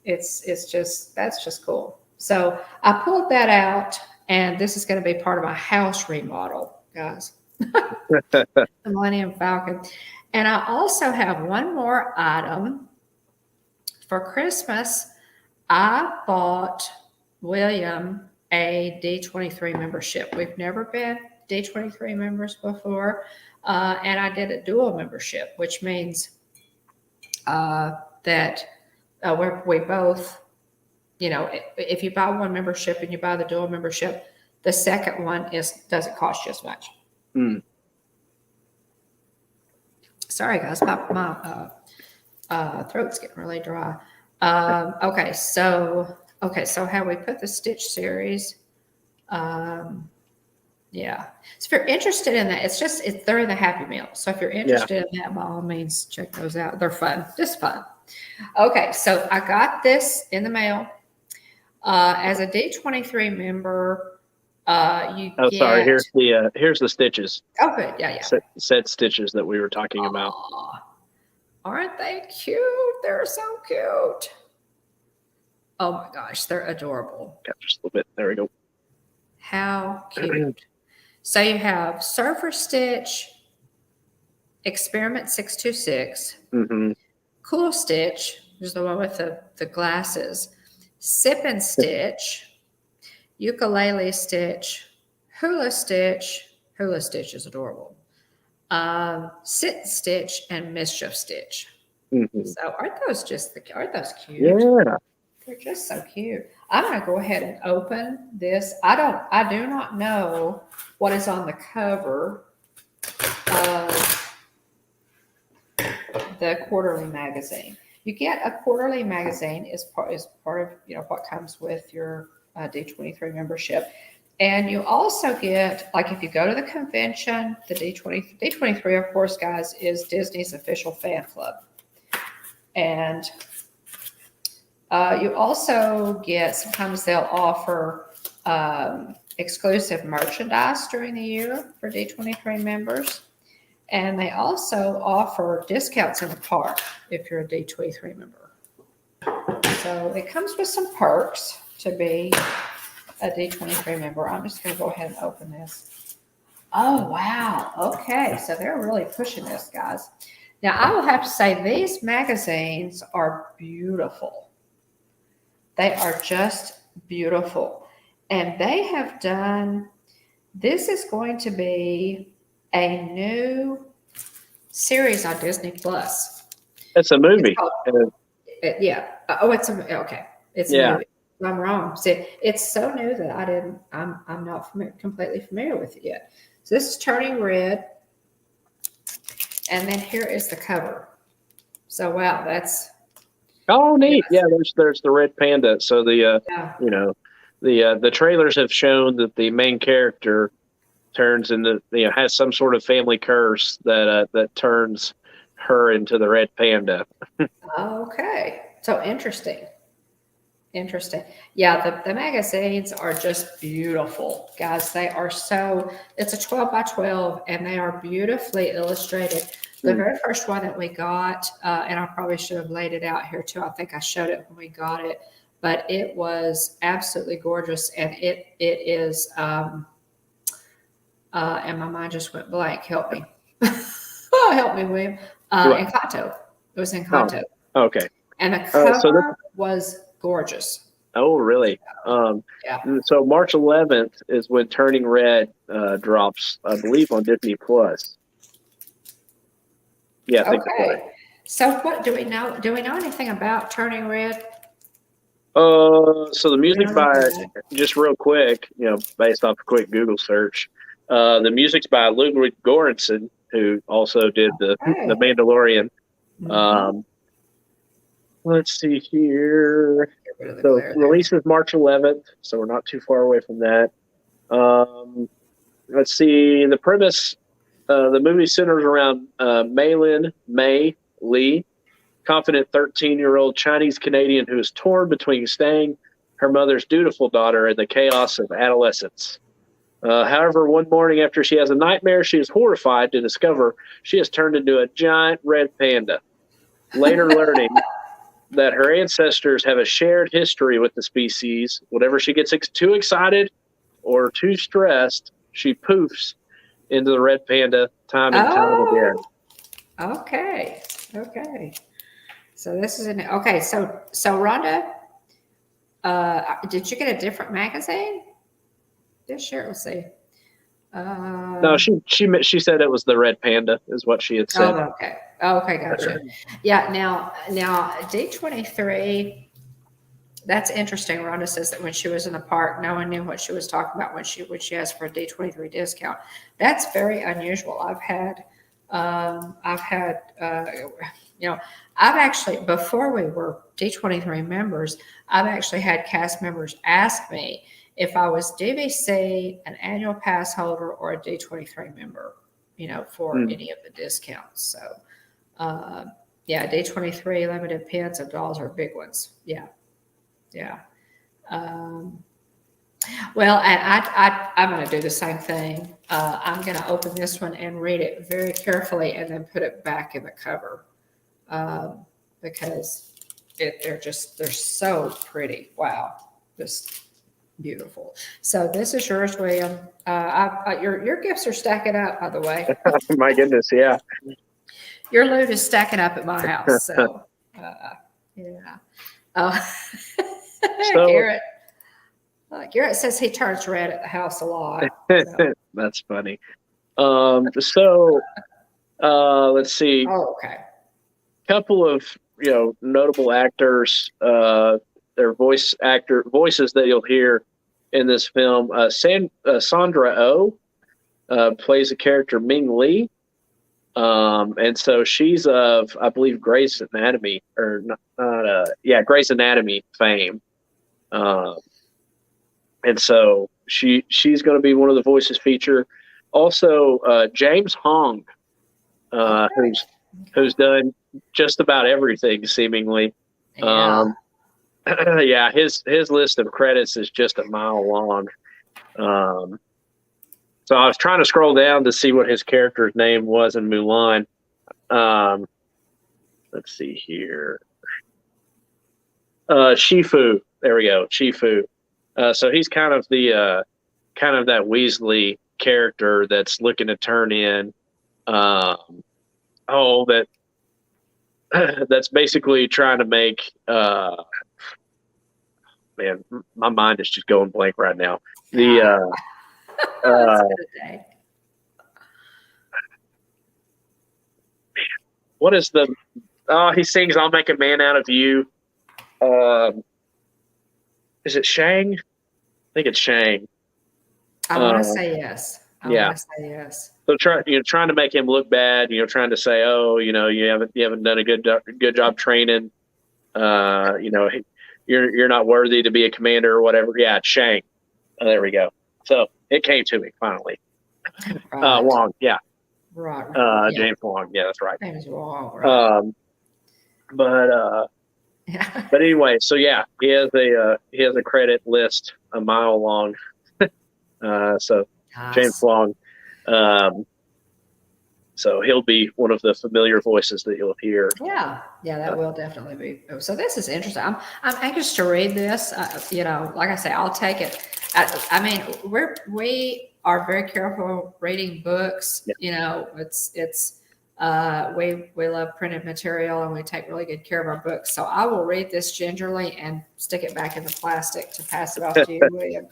that's just cool. So I pulled that out, and this is going to be part of my house remodel, guys. The Millennium Falcon. And I also have one more item. For Christmas, I bought William a D23 membership. We've never been D23 members before, and I did a dual membership, which means that we both, if you buy one membership and you buy the dual membership, the second one doesn't cost you as much. Sorry, guys, my throat's getting really dry. Okay, so how we put the Stitch series. Yeah. So if you're interested in that, they're in the Happy Meal. So if you're interested in that, by all means, check those out. They're fun, just fun. Okay, so I got this in the mail. As a D23 member, sorry. Here's the stitches. Oh, good. Yeah. Set stitches that we were talking about. Aren't they cute? They're so cute. Oh my gosh, they're adorable. Got just a little bit. There we go. How cute. So you have Surfer Stitch, Experiment 626, Mm-hmm. Cool Stitch, who's the one with the glasses, Sip and Stitch, Ukulele Stitch, Hula Stitch. Hula Stitch is adorable. Sit Stitch and Mischief Stitch. Mm-hmm. So aren't those cute? Yeah. They're just so cute. I'm gonna go ahead and open this. I do not know what is on the cover of the quarterly magazine. You get a quarterly magazine is part of what comes with your D23 membership. And you also get, like, if you go to the convention, the D23, of course, guys, is Disney's official fan club. And you also get, sometimes they'll offer exclusive merchandise during the year for D23 members. And they also offer discounts in the park if you're a D23 member. So it comes with some perks to be a D23 member. I'm just going to go ahead and open this. Oh, wow. Okay. So they're really pushing this, guys. Now, I will have to say these magazines are beautiful. They are just beautiful. And they have done, this is going to be a new series on Disney Plus. It's a movie. Yeah. Oh, it's okay. It's a movie. I'm wrong. See, it's so new that I'm not completely familiar with it yet. So this is Turning Red. And then here is the cover. So wow, that's neat. Yeah, there's the red panda. So the the trailers have shown that the main character turns into has some sort of family curse that turns her into the red panda. Okay. So interesting. Yeah, the magazines are just beautiful, guys. They are it's a 12 by 12 and they are beautifully illustrated. The very first one that we got, and I probably should have laid it out here too. I think I showed it when we got it, but it was absolutely gorgeous. And it is, and my mind just went blank. Help me. Oh, help me, William. Encanto. It was Encanto. Oh, okay. And the cover was gorgeous. Oh, really? Yeah. So March 11th is when Turning Red drops, I believe, on Disney Plus. Yeah, I think that's right. So what do we know? Do we know anything about Turning Red? So the music by, just real quick, based off a quick Google search, the music's by Ludwig Göransson, who also did the Mandalorian. Mm-hmm. Let's see here. So release is March 11th, so we're not too far away from that. Let's see. The premise, the movie centers around Maylin Mei Lee, confident 13-year-old Chinese-Canadian who is torn between staying her mother's dutiful daughter and the chaos of adolescence. However, one morning after she has a nightmare, she is horrified to discover she has turned into a giant red panda. Later learning that her ancestors have a shared history with the species, whenever she gets too excited or too stressed, she poofs into the red panda time and time again. Okay. So this is okay. So Rhonda, did you get a different magazine this year? Let's see. No, she said it was the red panda, is what she had said. Oh, okay. Okay, gotcha. Yeah. Now D23. That's interesting. Rhonda says that when she was in the park, no one knew what she was talking about when she asked for a D23 discount. That's very unusual. I've actually, before we were D23 members, I've actually had cast members ask me if I was DVC, an annual pass holder, or a D23 member, for any of the discounts. So, D23 limited pins of dolls are big ones. Yeah. Well, and I'm going to do the same thing. I'm going to open this one and read it very carefully and then put it back in the cover because they're so pretty. Wow. Just beautiful. So this is yours, William. Your gifts are stacking up, by the way. My goodness, yeah. Your loot is stacking up at my house. So, yeah. Oh, So Garrett. Garrett says he turns red at the house a lot. So. that's funny. Let's see. Oh, okay. Couple of notable actors, their voices that you'll hear in this film. Sandra Oh plays the character Ming Lee, and so she's of, I believe, Grey's Anatomy Grey's Anatomy fame, and so she's going to be one of the voices featured. Also, James Hong, who's done just about everything seemingly. Yeah. Yeah, his list of credits is just a mile long. So I was trying to scroll down to see what his character's name was in Mulan. Let's see here. Shifu. There we go. Shifu. So he's kind of that Weasley character that's looking to turn in. That's basically trying to make. Man, my mind is just going blank right now. What is the? He sings "I'll Make a Man Out of You." Is it Shang? I think it's Shang. I want to say yes. I want to say yes. So trying to make him look bad. Trying to say, oh, you haven't done a good job training. You're not worthy to be a commander or whatever. Yeah, it's Shang. There we go. So it came to me finally. Right. Wong, yeah. Right. James Wong, yeah, that's right. James Wong, right. But anyway, so yeah, he has a credit list a mile long. So nice. James Wong. So he'll be one of the familiar voices that you'll hear. Yeah, that will definitely be. So this is interesting. I'm anxious to read this. Like I say, I'll take it. I mean, we are very careful reading books. Yeah. We love printed material and we take really good care of our books. So I will read this gingerly and stick it back in the plastic to pass it off to you, William.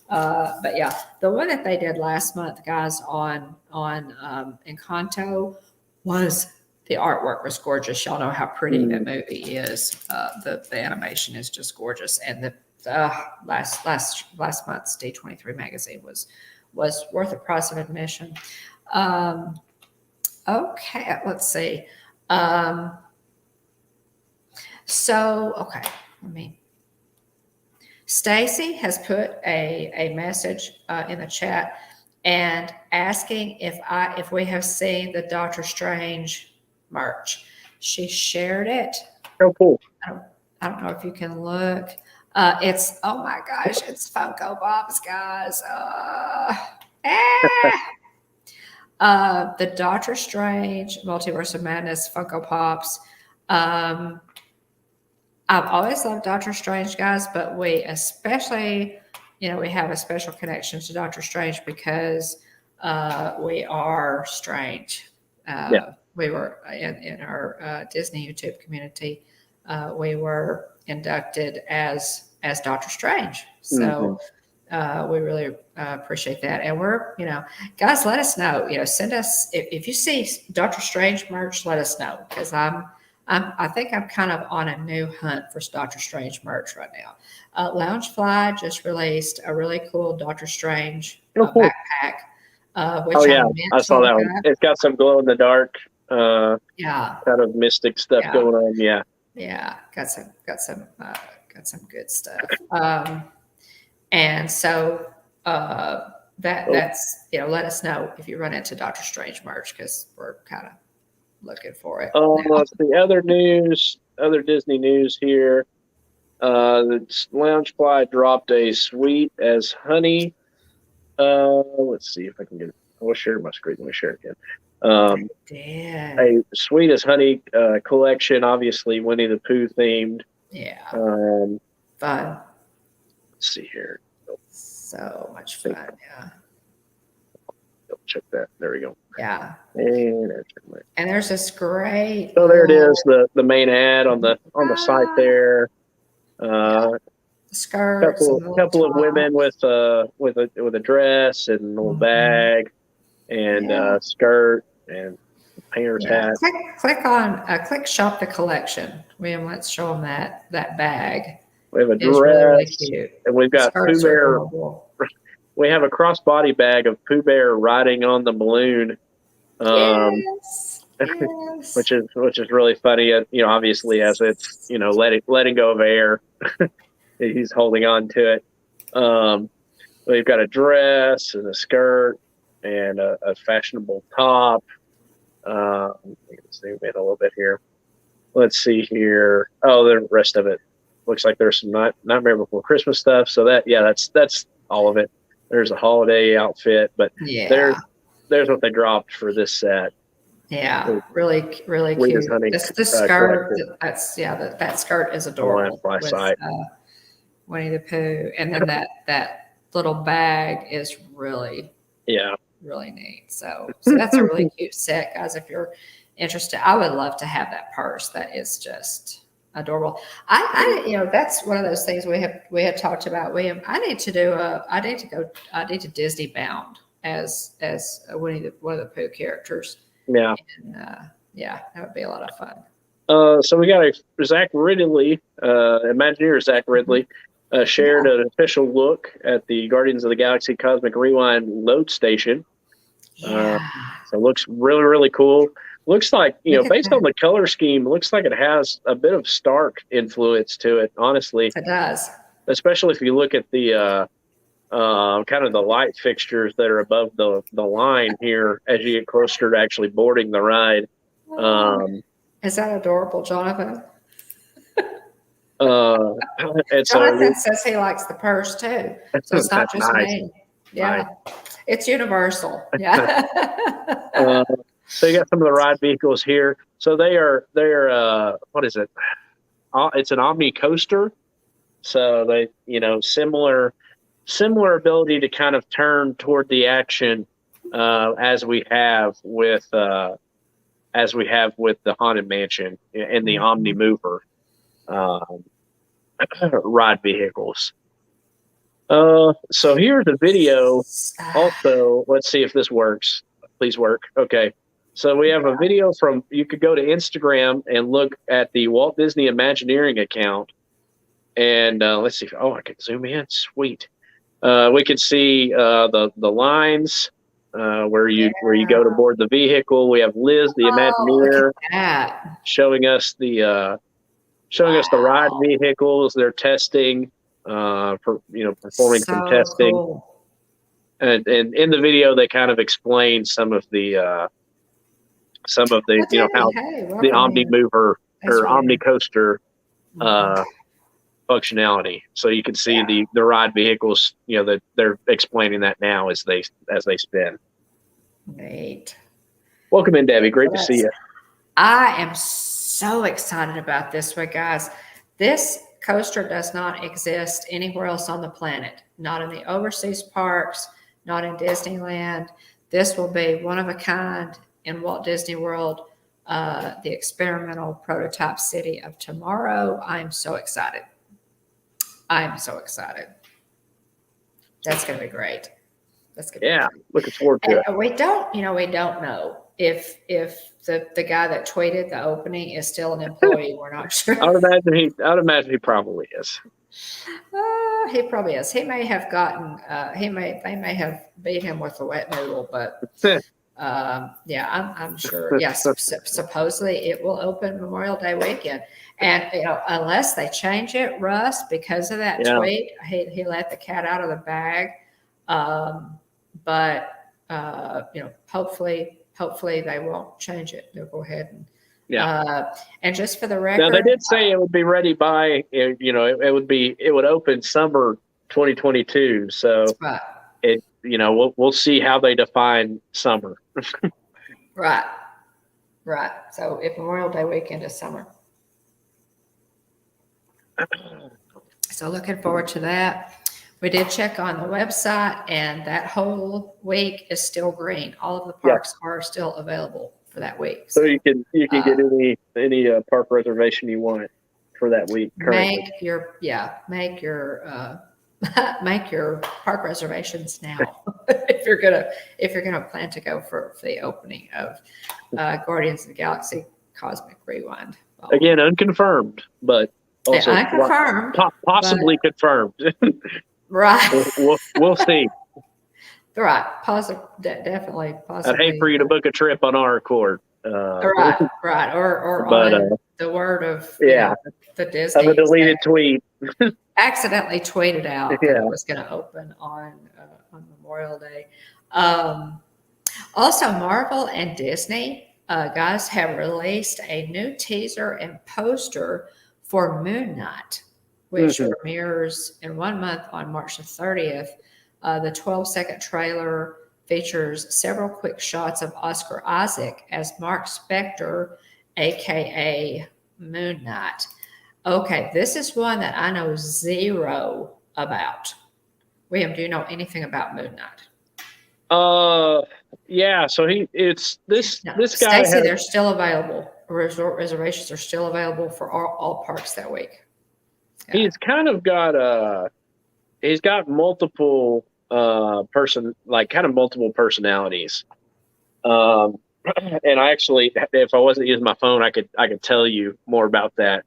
But yeah, the one that they did last month, guys, on Encanto, the artwork was gorgeous. Y'all know how pretty that movie is. The animation is just gorgeous, and the last month's D23 magazine was worth the price of admission. Okay, let's see. Stacy has put a message in the chat and asking if we have seen the Doctor Strange merch. She shared it. Oh, cool. I don't know if you can look. It's, oh my gosh, it's Funko Pops, guys. The Doctor Strange Multiverse of Madness Funko Pops. I've always loved Doctor Strange, guys, but we especially, we have a special connection to Doctor Strange because we are strange. We were in our Disney YouTube community. We were inducted as Doctor Strange. So we really appreciate that. And we're, guys, let us know. Send us if you see Doctor Strange merch. Let us know because I think I'm kind of on a new hunt for Doctor Strange merch right now. Loungefly just released a really cool Doctor Strange backpack. Which I saw that one. It's got some glow in the dark, kind of mystic stuff going on. Yeah, got some good stuff. And so that's let us know if you run into Doctor Strange merch because we're kind of looking for it. Let's see other Disney news here. The Loungefly dropped a Sweet as Honey. Let's see if I can get it. I'll share my screen. Let me share it again. A Sweet as Honey collection, obviously Winnie the Pooh themed. Yeah. Fun. Let's see here. So much fun. Yeah. check that. There we go. Yeah. And there's this great. So there it is, the main ad on the site there. Skirts. Couple of women with a dress and a little bag and skirt and painter's hat. Click shop the collection. William, let's show them that bag. We have a dress, really cute. And we've got Pooh Bear. We have a crossbody bag of Pooh Bear riding on the balloon, yes. which is really funny. Obviously as it's letting go of air, he's holding on to it. We've got a dress and a skirt and a fashionable top. Let me zoom in a little bit here. Let's see here. Oh, the rest of it looks like there's some Nightmare Before Christmas stuff. So that's all of it. There's a holiday outfit, but there's what they dropped for this set. Yeah, really cute. The skirt. That skirt is adorable. With Winnie the Pooh, and then that little bag is really neat. So that's a really cute set, guys. If you're interested, I would love to have that purse. That is just adorable. I that's one of those things we had talked about, William. I need to Disney bound as one of the Pooh characters. Yeah. And, that would be a lot of fun. So we got a Zach Ridley, Imagineer Zach Ridley, shared an official look at the Guardians of the Galaxy Cosmic Rewind load station. So it looks really, really cool. Looks like, based on the color scheme, looks like it has a bit of Stark influence to it, honestly. It does. Especially if you look at the kind of the light fixtures that are above the line here as you get closer to actually boarding the ride. Is that adorable, Jonathan? And Jonathan says he likes the purse too. So it's not just me. Yeah. Nice. It's universal. Yeah. So you got some of the ride vehicles here. So they're what is it? It's an Omni coaster. So they, similar ability to kind of turn toward the action as we have with the Haunted Mansion and the Omni Mover ride vehicles. So here's a video. Also, let's see if this works. Please work. Okay. So we have a video you could go to Instagram and look at the Walt Disney Imagineering account. And let's see. I can zoom in. Sweet. We can see the lines where you go to board the vehicle. We have Liz, the Imagineer, showing us the ride vehicles. They're testing performing some testing. Cool. And in the video they kind of explain some of the how the Omni Mover or Omni Coaster functionality. So you can see the ride vehicles, that they're explaining that now as they spin. Neat. Welcome in, Debbie. Great to see you. I am so excited about this one, guys. This coaster does not exist anywhere else on the planet. Not in the overseas parks, not in Disneyland. This will be one of a kind in Walt Disney World, the experimental prototype city of tomorrow. I'm so excited. That's going to be great. That's going to be great. Looking forward to it. We don't know if the guy that tweeted the opening is still an employee. We're not sure. I would imagine he probably is. He probably is. He may have gotten. They may have beat him with a wet noodle, but I'm sure. Yes, supposedly it will open Memorial Day weekend, and unless they change it, Russ, because of that tweet, he let the cat out of the bag. But hopefully they won't change it. They'll go ahead and and just for the record, now they did say it would be ready by it would open summer 2022. So we'll see how they define summer. Right. So if Memorial Day weekend is summer, so looking forward to that. We did check on the website, and that whole week is still green. All of the parks are still available for that week. So you can get any park reservation you want for that week. Currently. Make your make your park reservations now if you're gonna plan to go for the opening of Guardians of the Galaxy Cosmic Rewind. Again, unconfirmed, but also unconfirmed, possibly confirmed. Right. We'll see. Right. Definitely. Possibly. I'd hate for you to book a trip on our accord. Right. Or on the word of the Disney. Of a deleted tweet. Accidentally tweeted out that it was going to open on Memorial Day. Also, Marvel and Disney guys have released a new teaser and poster for Moon Knight, which premieres in 1 month on March the 30th. The 12-second trailer features several quick shots of Oscar Isaac as Mark Spector, aka Moon Knight. Okay, this is one that I know zero about. William, do you know anything about Moon Knight? Yeah. So this guy. Stacey, they're still available. Resort reservations are still available for all parks that week. Yeah. He's kind of got he's got multiple multiple personalities. And I actually, if I wasn't using my phone, I could tell you more about that.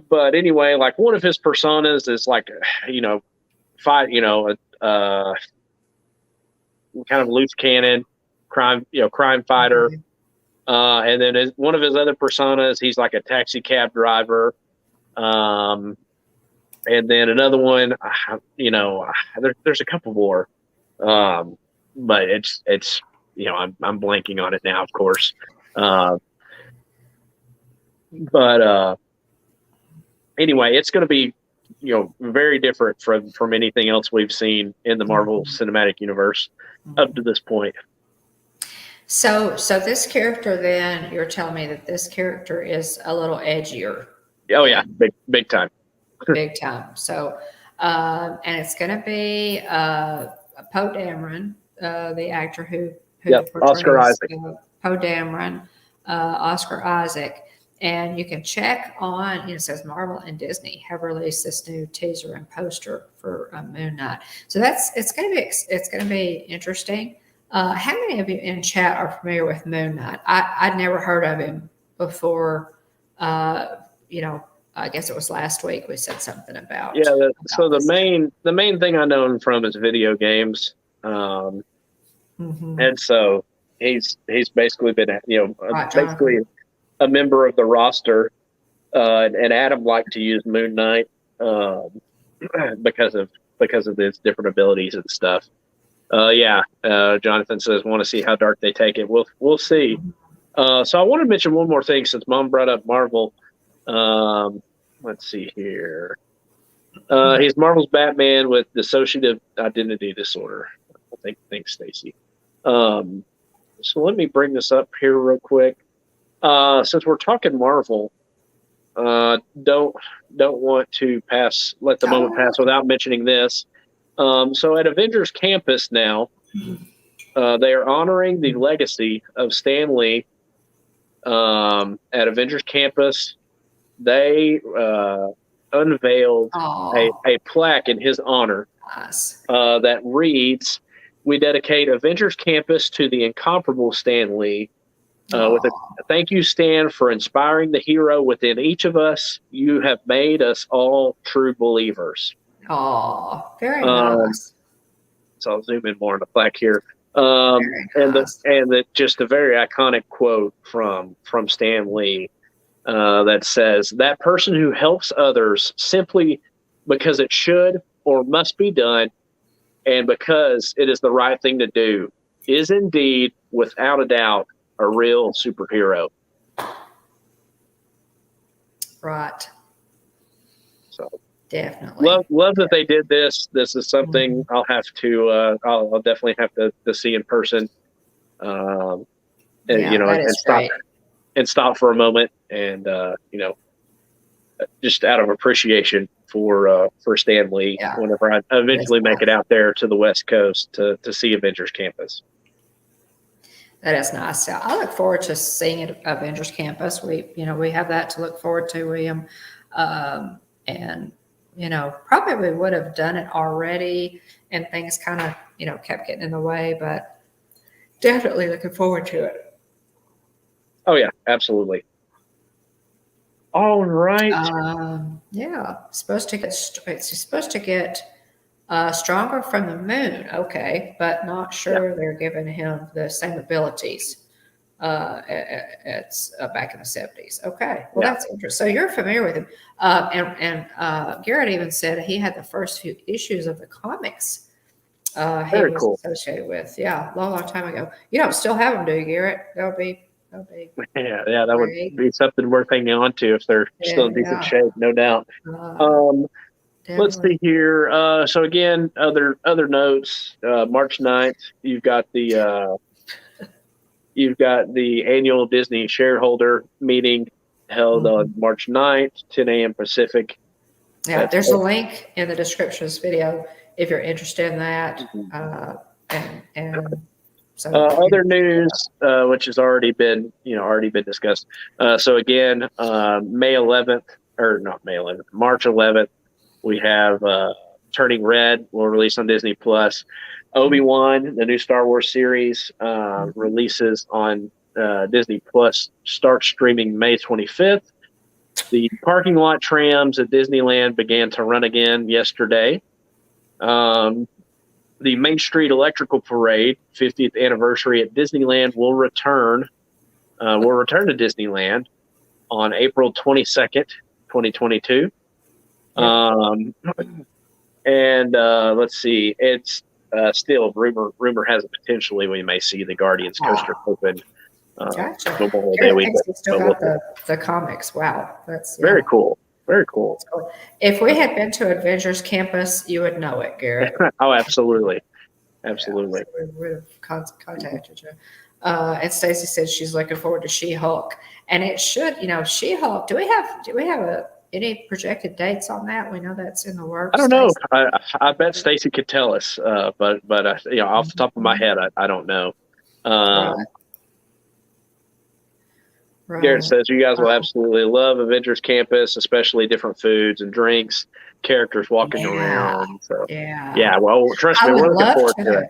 But anyway, like one of his personas is like, kind of loose cannon, crime fighter. And then one of his other personas, he's like a taxi cab driver. And then another one, there's a couple more. But it's I'm blanking on it now, of course. But anyway, it's going to be, very different from anything else we've seen in the Marvel Cinematic Universe up to this point. So this character, then you're telling me that this character is a little edgier. Oh yeah, big time. Big time. So, and it's going to be Poe Dameron, the actor who portrays Oscar Isaac. Poe Dameron, Oscar Isaac. And you can check on, it says Marvel and Disney have released this new teaser and poster for Moon Knight. So it's going to be interesting. How many of you in chat are familiar with Moon Knight? I'd never heard of him before. I guess it was last week we said something about. Yeah. So the main thing I know him from is video games, and so he's basically been basically a member of the roster, and Adam liked to use Moon Knight because of his different abilities and stuff. Jonathan says, want to see how dark they take it. We'll see. So I want to mention one more thing since Mom brought up Marvel. Let's see here. He's Marvel's Batman with dissociative identity disorder. Thanks, Stacey. So let me bring this up here real quick. Since we're talking Marvel, don't want to let the moment pass without mentioning this. So at Avengers Campus now, they are honoring the legacy of Stan Lee. At Avengers Campus, they unveiled a plaque in his honor that reads, "We dedicate Avengers Campus to the incomparable Stan Lee. With a thank you, Stan, for inspiring the hero within each of us. You have made us all true believers." Oh, very nice. So I'll zoom in more on the plaque here. And just a very iconic quote from Stan Lee that says, "That person who helps others simply because it should or must be done, and because it is the right thing to do, is indeed, without a doubt, a real superhero." Right. So definitely love that they did this. This is something I'll have to I'll definitely have to see in person. And stop for a moment and just out of appreciation for Stan Lee whenever I eventually make it out there to the West Coast to see Avengers Campus. That is nice. I look forward to seeing it, Avengers Campus. We have that to look forward to, William. And, probably we would have done it already and things kind of, kept getting in the way, but definitely looking forward to it. Oh, yeah, absolutely. All right. It's supposed to get stronger from the moon. Okay, but not sure they're giving him the same abilities. It's back in the 70s. Okay, well that's interesting. So you're familiar with him, and Garrett even said he had the first few issues of the comics. Very cool. Associated with long time ago. You don't still have them, do you, Garrett? That would be that would be something worth hanging on to if they're still in decent shape, no doubt. Let's see here. So again, other notes. March 9th, you've got the annual Disney shareholder meeting held on March 9th, 10 a.m. Pacific. Yeah, there's a link in the description of this video if you're interested in that. So other news, which has already been discussed. So again, March 11th, we have Turning Red will release on Disney Plus. Obi-Wan, the new Star Wars series, releases on Disney Plus. Starts streaming May 25th. The parking lot trams at Disneyland began to run again yesterday. The Main Street Electrical Parade, 50th anniversary at Disneyland, will return to Disneyland on April 22nd, 2022. And let's see, it's still rumor has it potentially we may see the Guardians coaster open. Gotcha. Memorial Day weekend. Still got the comics. Wow, that's very cool. Very cool. If we had been to Avengers Campus, you would know it, Garrett. Oh, absolutely. Absolutely. So we would have contacted you. And Stacy said she's looking forward to She-Hulk. And it should, She-Hulk, do we have any projected dates on that? We know that's in the works. I don't know. I bet Stacy could tell us, but off the top of my head, I don't know. Right. Garrett says you guys will absolutely love Avengers Campus, especially different foods and drinks, characters walking around. So well, trust me, we're looking forward to it.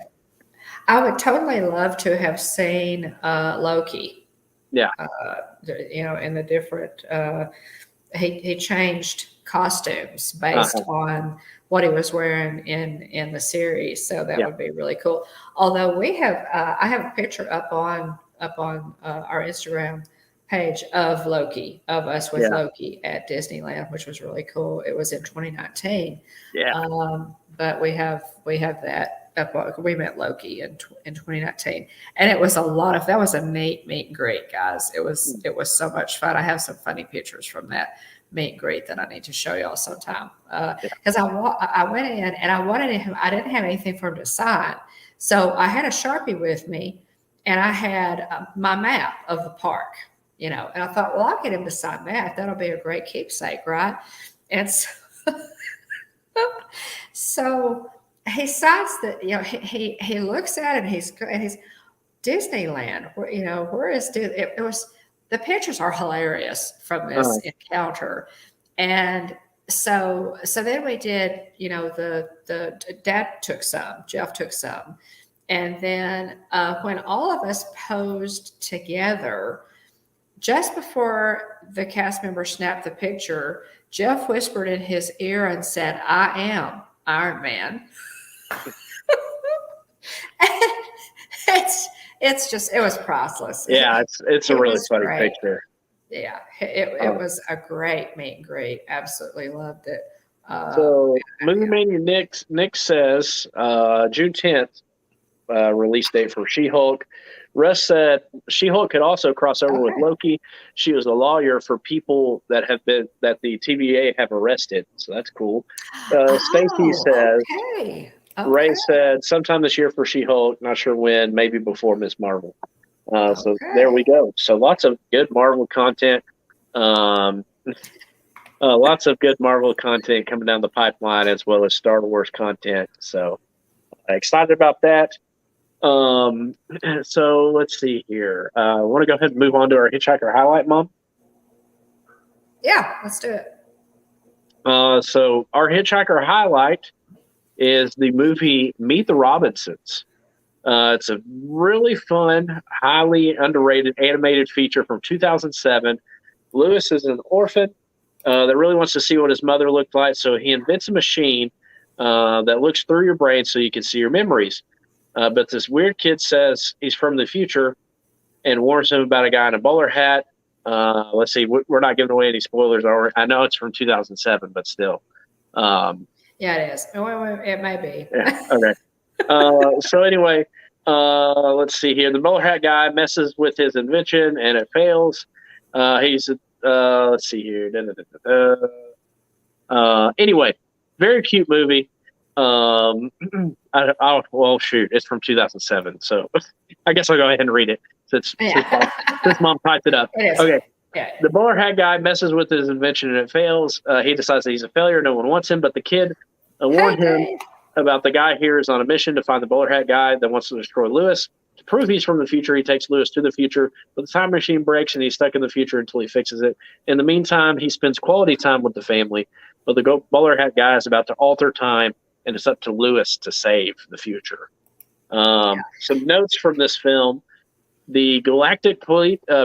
I would totally love to have seen Loki. Yeah. In the different he changed costumes based on what he was wearing in the series. So that would be really cool. Although we have I have a picture up on our Instagram page of Loki, of us with Loki at Disneyland, which was really cool. It was in 2019. But we have that up. We met Loki in 2019, and it was that was a neat meet and greet, guys. It was so much fun. I have some funny pictures from that meet and greet that I need to show y'all sometime. Because I went in and I wanted him. I didn't have anything for him to sign, so I had a Sharpie with me, and I had my map of the park. And I thought, well, I'll get him to sign that. That'll be a great keepsake, right? And so he signs that. He looks at it and he's Disneyland. Where is it was the pictures are hilarious from this encounter, and so then we did. The dad took some, Jeff took some, and then when all of us posed together. Just before the cast member snapped the picture, Jeff whispered in his ear and said, "I am Iron Man." It was priceless. Yeah, it's a really funny picture. Yeah, it was a great meet and greet. Absolutely loved it. So Movie Mania Nick says June 10th release date for She-Hulk. Russ said She-Hulk could also cross over with Loki. She was a lawyer for people that the TVA have arrested, so that's cool. Stacy says, Ray said sometime this year for She-Hulk, not sure when, maybe before Ms. Marvel. So there we go. So lots of good Marvel content. Lots of good Marvel content coming down the pipeline, as well as Star Wars content. So excited about that. So let's see here. I want to go ahead and move on to our Hitchhiker highlight, Mom. Yeah, let's do it. So our Hitchhiker highlight is the movie Meet the Robinsons. It's a really fun, highly underrated animated feature from 2007. Lewis is an orphan that really wants to see what his mother looked like, so he invents a machine that looks through your brain so you can see your memories. But this weird kid says he's from the future and warns him about a guy in a bowler hat. Let's see, we're not giving away any spoilers. I know it's from 2007, but still. Yeah, it is. It may be. Yeah, okay. So anyway, let's see here. The bowler hat guy messes with his invention and it fails. Let's see here. Anyway, very cute movie. Well, shoot, it's from 2007, so I guess I'll go ahead and read it since Mom typed it up. Okay. Yeah. The bowler hat guy messes with his invention and it fails. He decides that he's a failure. No one wants him, but the kid warned him about the guy here is on a mission to find the bowler hat guy that wants to destroy Lewis. To prove he's from the future, he takes Lewis to the future, but the time machine breaks and he's stuck in the future until he fixes it. In the meantime, he spends quality time with the family, but the bowler hat guy is about to alter time, and it's up to Lewis to save the future. Some notes from this film. The Galactic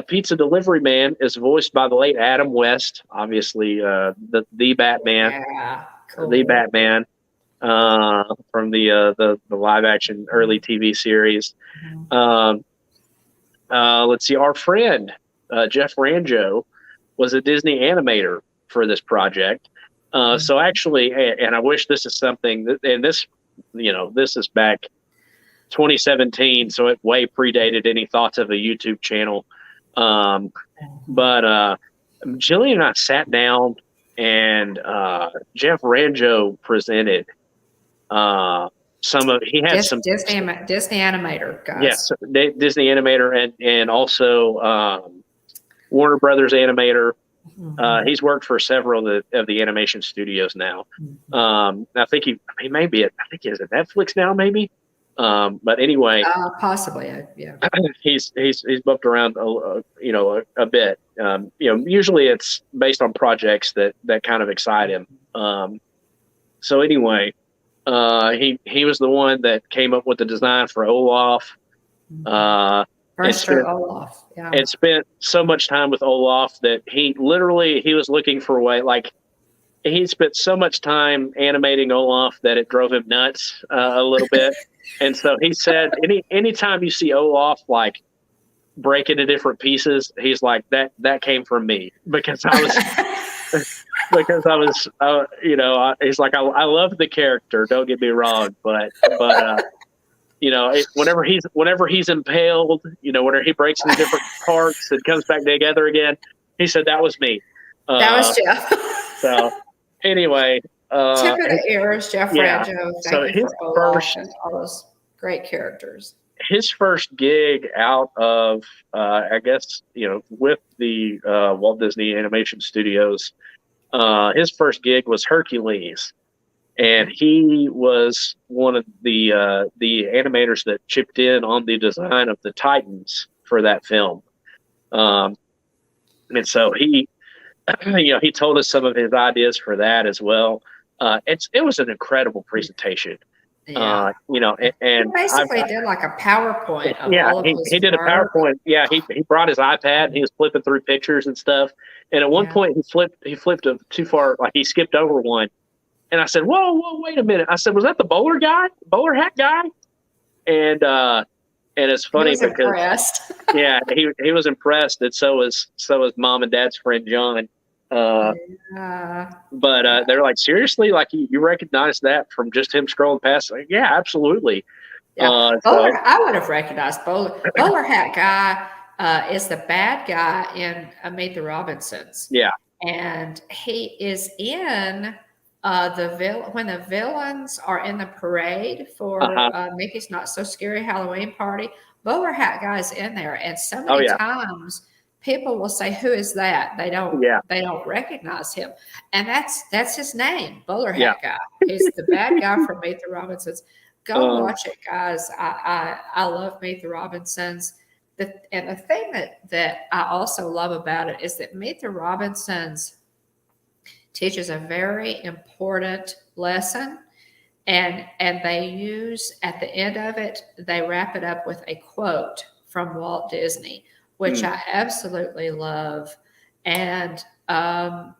Pizza Delivery Man is voiced by the late Adam West, obviously the Batman. Yeah, cool. The Batman from the live action early TV series. Let's see, our friend Jeff Ranjo was a Disney animator for this project. So actually, and I wish this is something that, and this is back 2017, so it way predated any thoughts of a YouTube channel. But Jillian and I sat down and Jeff Ranjo presented some of Disney animator guys. Yes, Disney animator and also Warner Brothers animator. He's worked for several of the animation studios now. I think he may be I think he's at Netflix now, maybe. But anyway, possibly, yeah. He's bumped around a bit. Usually it's based on projects that kind of excite him. So anyway, he was the one that came up with the design for Olaf. Olaf, yeah. And spent so much time with Olaf that he was looking for a way, like he spent so much time animating Olaf that it drove him nuts a little bit. And so he said, anytime you see Olaf like break into different pieces, he's like, that came from me because I was he's like, I love the character. Don't get me wrong, but whenever he's impaled, whenever he breaks into different parts and comes back together again, he said that was me. That was Jeff. So anyway, tip of the ears, Jeff Ranjo. So his first, all those great characters. His first gig out of, I guess, with the Walt Disney Animation Studios, his first gig was Hercules. And he was one of the animators that chipped in on the design of the Titans for that film. And so he told us some of his ideas for that as well. It was an incredible presentation. Yeah. And he basically did like a PowerPoint. He did a PowerPoint. Yeah, he brought his iPad and he was flipping through pictures and stuff. And at one point he flipped too far, like he skipped over one. And I said, whoa, wait a minute. I said, was that the bowler hat guy? And it's funny because impressed. Yeah, he was impressed, and so was Mom and Dad's friend John. But they're like, seriously, like you recognize that from just him scrolling past? Like, yeah, absolutely. Yeah. I would have recognized bowler hat guy is the bad guy in Meet the Robinsons. Yeah, and he is in when the villains are in the parade for Mickey's Not So Scary Halloween Party. Bowler hat guy's in there, and so many times people will say, "Who is that?" They don't Yeah. they don't recognize him, and that's his name, Bowler Yeah. Hat Guy. He's the bad guy from Meet the Robinsons. Go watch it, guys. I love Meet the Robinsons. And the thing that I also love about it is that Meet the Robinsons teaches a very important lesson, and they use at the end of it, they wrap it up with a quote from Walt Disney, which I absolutely love. And the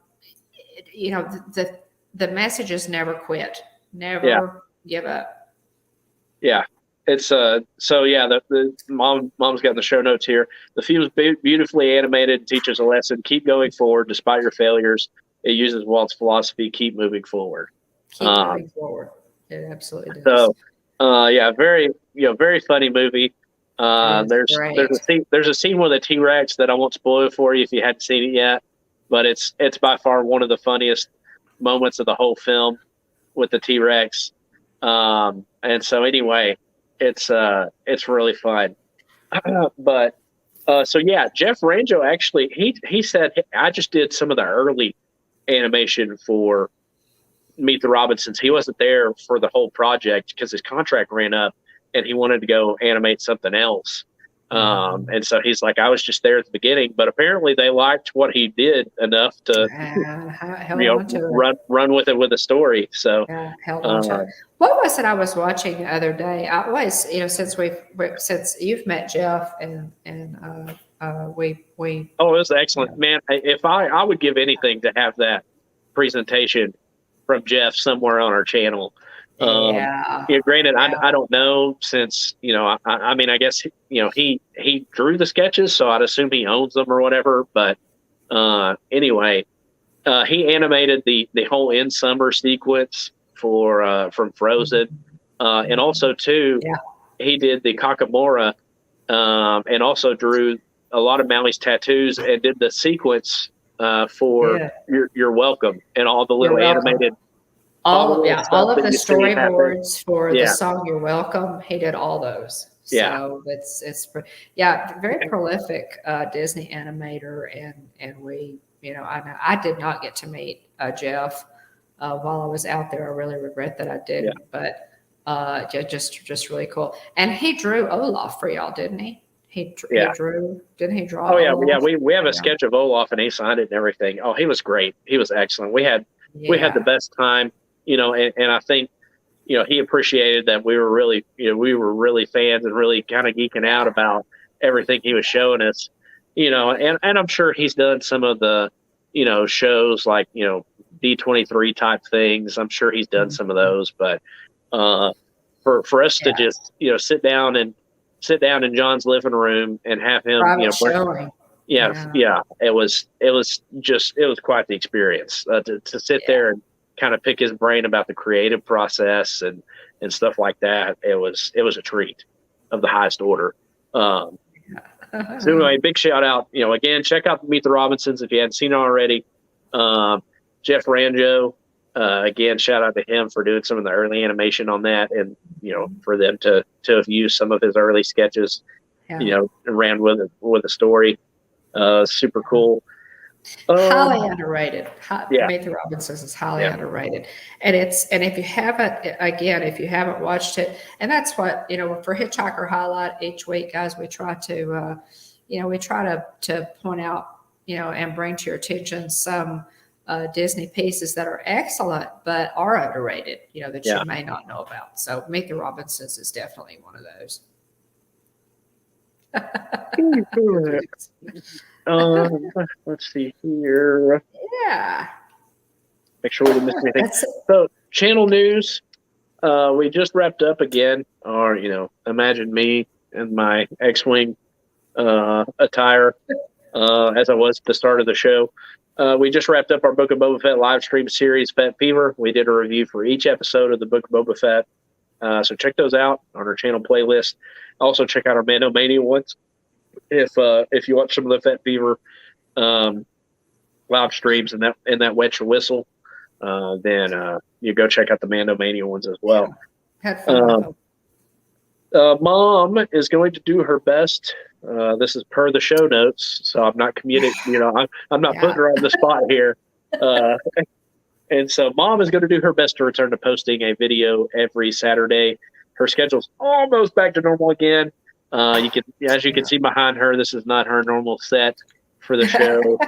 message is never quit, never give up. Yeah. It's so yeah, the mom's got the show notes here. The film is beautifully animated and teaches a lesson. Keep going forward despite your failures. It uses Walt's philosophy, keep moving forward. Keep moving forward. It absolutely does. So yeah, very funny movie. There's a scene with a T-Rex that I won't spoil for you if you hadn't seen it yet, but it's by far one of the funniest moments of the whole film with the T-Rex. And so anyway, it's really fun. But so yeah, Jeff Ranjo actually he said, I just did some of the early animation for Meet the Robinsons. He wasn't there for the whole project because his contract ran up and he wanted to go animate something else. And so he's like, I was just there at the beginning, but apparently they liked what he did enough to run with it with a story. So held on to it. What was it I was watching the other day? I was, since you've met Jeff and we it was excellent, man. If I would give anything to have that presentation from Jeff somewhere on our channel. Granted, I don't know, since I mean, I guess he drew the sketches, so I'd assume he owns them or whatever. But anyway, he animated the whole end summer sequence for from Frozen, and also too, he did the Kakamora, and also drew a lot of Maui's tattoos and did the sequence for You're Welcome and all the little animated. All of the storyboards for the song "You're Welcome." He did all those. So it's very prolific Disney animator, and we I did not get to meet Jeff while I was out there. I really regret that I didn't, but just really cool. And he drew Olaf for y'all, didn't he? He drew. Didn't he draw? Oh yeah, Olaf? We have a sketch of Olaf and he signed it and everything. Oh, he was great. He was excellent. We had the best time. And I think, he appreciated that we were really fans and really kind of geeking out about everything he was showing us, and I'm sure he's done some of the, shows like, D23 type things. I'm sure he's done some of those, but for us to just, sit down in John's living room and have him, showing. It was quite the experience to sit there and kind of pick his brain about the creative process and stuff like that. It was a treat of the highest order. So anyway, big shout out, again, check out Meet the Robinsons if you hadn't seen it already. Jeff Ranjo, again, shout out to him for doing some of the early animation on that, and for them to have used some of his early sketches, and ran with a story. Super cool. Highly underrated. Meet the Robinsons is highly underrated, and if you haven't watched it, and that's what for Hitchhiker Highlight each week, guys, we try to point out and bring to your attention some Disney pieces that are excellent but are underrated, that you may not know about. So Meet the Robinsons is definitely one of those. Let's see here. Yeah. Make sure we didn't miss anything. So, channel news. We just wrapped up again. Or imagine me in my X-wing attire, as I was at the start of the show. We just wrapped up our Book of Boba Fett live stream series, Fett Fever. We did a review for each episode of the Book of Boba Fett. So check those out on our channel playlist. Also check out our Mando Mania ones. If you watch some of the Fett Fever live streams and that wet your whistle, then you go check out the Mando Mania ones as well. Had fun. Mom is going to do her best This is per the show notes, so I'm not committing. I'm not putting her on the spot here. And so Mom is going to do her best to return to posting a video every Saturday. Her schedule's almost back to normal again. As you can see behind her, this is not her normal set for the show.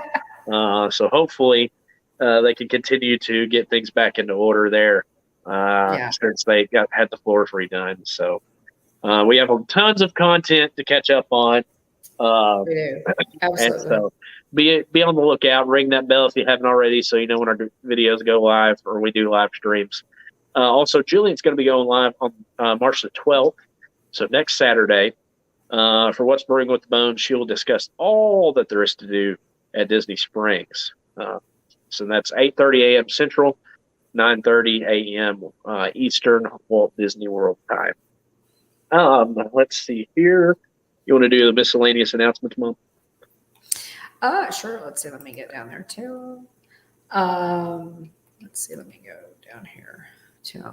So hopefully they can continue to get things back into order there since they had the floors redone. So we have tons of content to catch up on. We do. Absolutely. And so be on the lookout. Ring that bell if you haven't already, so you know when our videos go live or we do live streams. Also, Julian's going to be going live on March the 12th, so next Saturday. For What's Brewing with the Bones, she'll discuss all that there is to do at Disney Springs. So that's 8:30 a.m. Central, 9:30 a.m. Eastern Walt Disney World time. Let's see here. You want to do the miscellaneous announcements, Mom? Sure. Let's see. Let me get down there too. Let's see. Let me go down here too.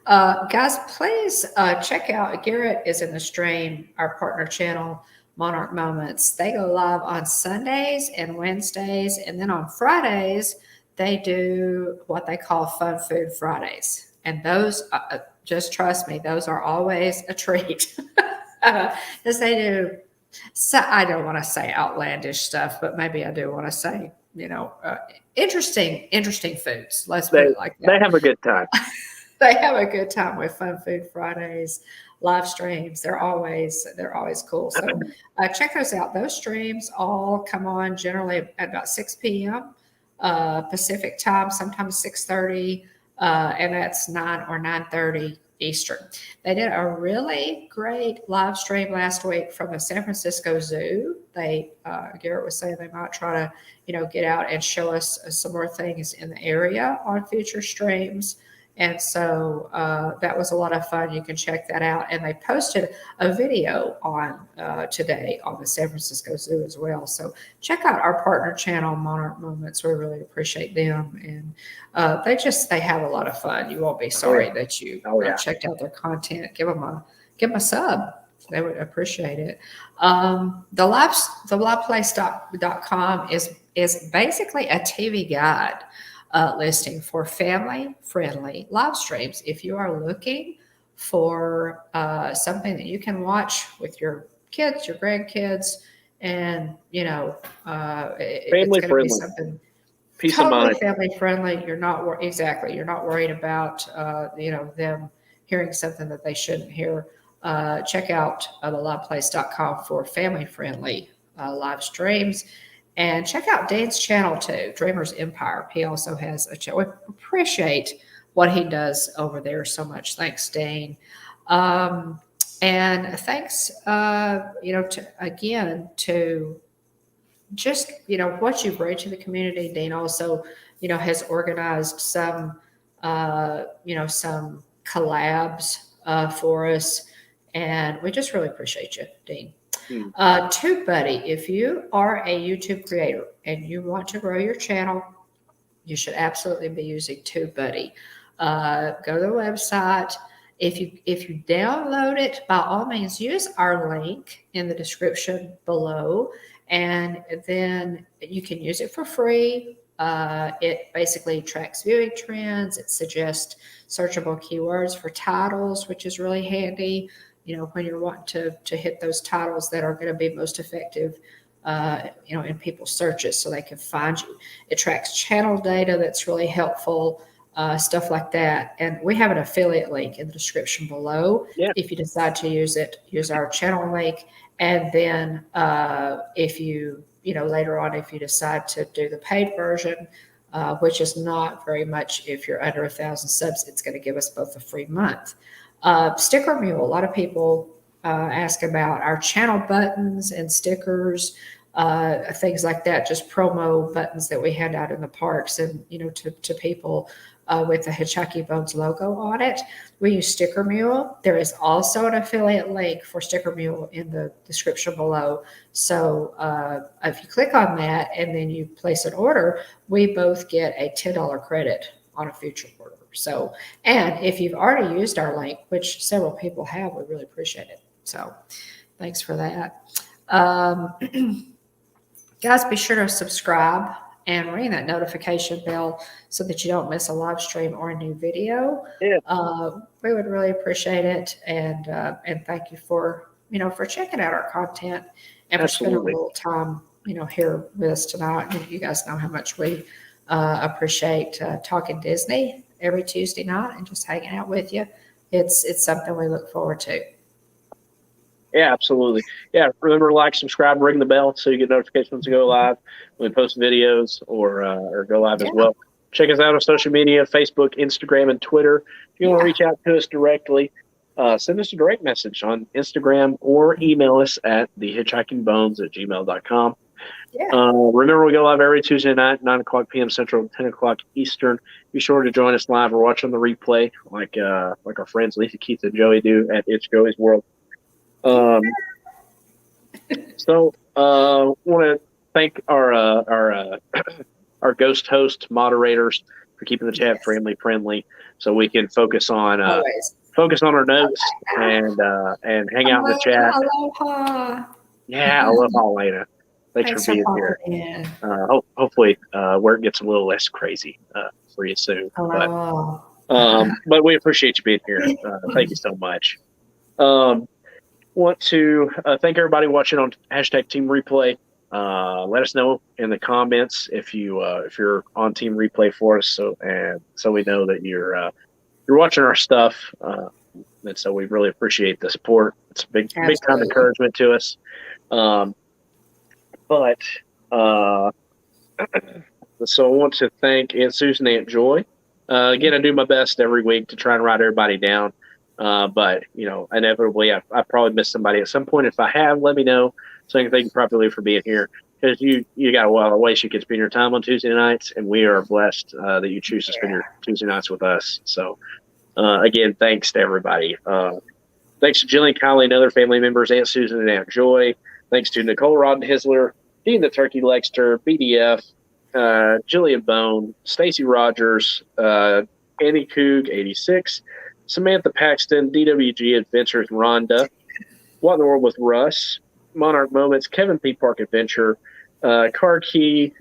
Guys, please check out. Garrett is in the stream, our partner channel, Monarch Moments. They go live on Sundays and Wednesdays, and then on Fridays they do what they call Fun Food Fridays. And those, just trust me, those are always a treat. As they do. So I don't want to say outlandish stuff, but maybe I do want to say, interesting foods. Let's put it like that. They have a good time. They have a good time with Fun Food Fridays, live streams. They're always cool. So check those out. Those streams all come on generally at about 6 p.m. Pacific time, sometimes 6:30, and that's 9 or 9:30 Eastern. They did a really great live stream last week from the San Francisco Zoo. Garrett was saying they might try to, get out and show us some more things in the area on future streams. And so that was a lot of fun. You can check that out. And they posted a video on today on the San Francisco Zoo as well. So check out our partner channel, Monarch Moments. We really appreciate them. And they have a lot of fun. You won't be sorry that you checked out their content. Give them a sub. They would appreciate it. The liveplace.com is basically a TV guide listing for family-friendly live streams. If you are looking for something that you can watch with your kids, your grandkids, and family-friendly, something peace totally of mind, family-friendly. You're not worried about them hearing something that they shouldn't hear. Check out theliveplace.com for family-friendly live streams. And check out Dane's channel too, Dreamer's Empire. He also has a channel. We appreciate what he does over there so much. Thanks, Dane. And thanks, to just, what you bring to the community. Dane also, has organized some collabs for us. And we just really appreciate you, Dean. Tubebuddy, if you are a YouTube creator and you want to grow your channel, you should absolutely be using Tubebuddy. Go to the website. If you download it, by all means, use our link in the description below, and then you can use it for free. It basically tracks viewing trends. It suggests searchable keywords for titles, which is really handy. When you're wanting to hit those titles that are going to be most effective, in people's searches so they can find you. It tracks channel data that's really helpful, stuff like that. And we have an affiliate link in the description below. Yeah. If you decide to use it, use our channel link. And then if you, later on, if you decide to do the paid version, which is not very much if you're under 1,000 subs, it's going to give us both a free month. Stickermule, a lot of people ask about our channel buttons and stickers, things like that, just promo buttons that we hand out in the parks and, to people with the Hitchhiking Bones logo on it. We use Stickermule. There is also an affiliate link for Stickermule in the description below. So if you click on that and then you place an order, we both get a $10 credit on a future order. So, and if you've already used our link, which several people have, we really appreciate it. So thanks for that. Guys, be sure to subscribe and ring that notification bell so that you don't miss a live stream or a new video. Yeah. We would really appreciate it, and thank you for checking out our content and for spending a little time here with us tonight. You guys know how much we appreciate talking Disney every Tuesday night and just hanging out with you. It's something we look forward to. Yeah, absolutely. Yeah, remember to like, subscribe, ring the bell so you get notifications to go live when we post videos or go live as well. Check us out on social media, Facebook, Instagram, and Twitter. If you want to reach out to us directly, send us a direct message on Instagram or email us at thehitchhikingbones@gmail.com. Yeah. Remember, we go live every Tuesday night, 9 o'clock p.m. Central, 10 o'clock Eastern. Be sure to join us live or watch on the replay like our friends Lisa, Keith, and Joey do at It's Joey's World. So want to thank our ghost host moderators for keeping the chat family friendly, so we can focus on our notes and hang out in the chat. Aloha. Yeah, aloha, Elena. Thanks for being here. Hopefully, work gets a little less crazy for you soon. But we appreciate you being here. Thank you so much. Want to thank everybody watching on #Team Replay. Let us know in the comments if you're on Team Replay for us, so we know that you're watching our stuff, and so we really appreciate the support. It's a big time encouragement to us. So I want to thank Aunt Susan, Aunt Joy. Again, I do my best every week to try and write everybody down. But inevitably, I probably missed somebody at some point. If I have, let me know so I can thank you properly for being here. Because you got a lot of ways you can spend your time on Tuesday nights, and we are blessed that you choose to spend your Tuesday nights with us. So, again, thanks to everybody. Thanks to Jillian, Kylie, and other family members, Aunt Susan and Aunt Joy. Thanks to Nicole Rodden-Hisler, Dean the Turkey Lexter, BDF, Jillian Bone, Stacy Rogers, Annie Coog, 86. Samantha Paxton, DWG Adventures, Rhonda, What in the World with Russ, Monarch Moments, Kevin P. Park Adventure, Car Key,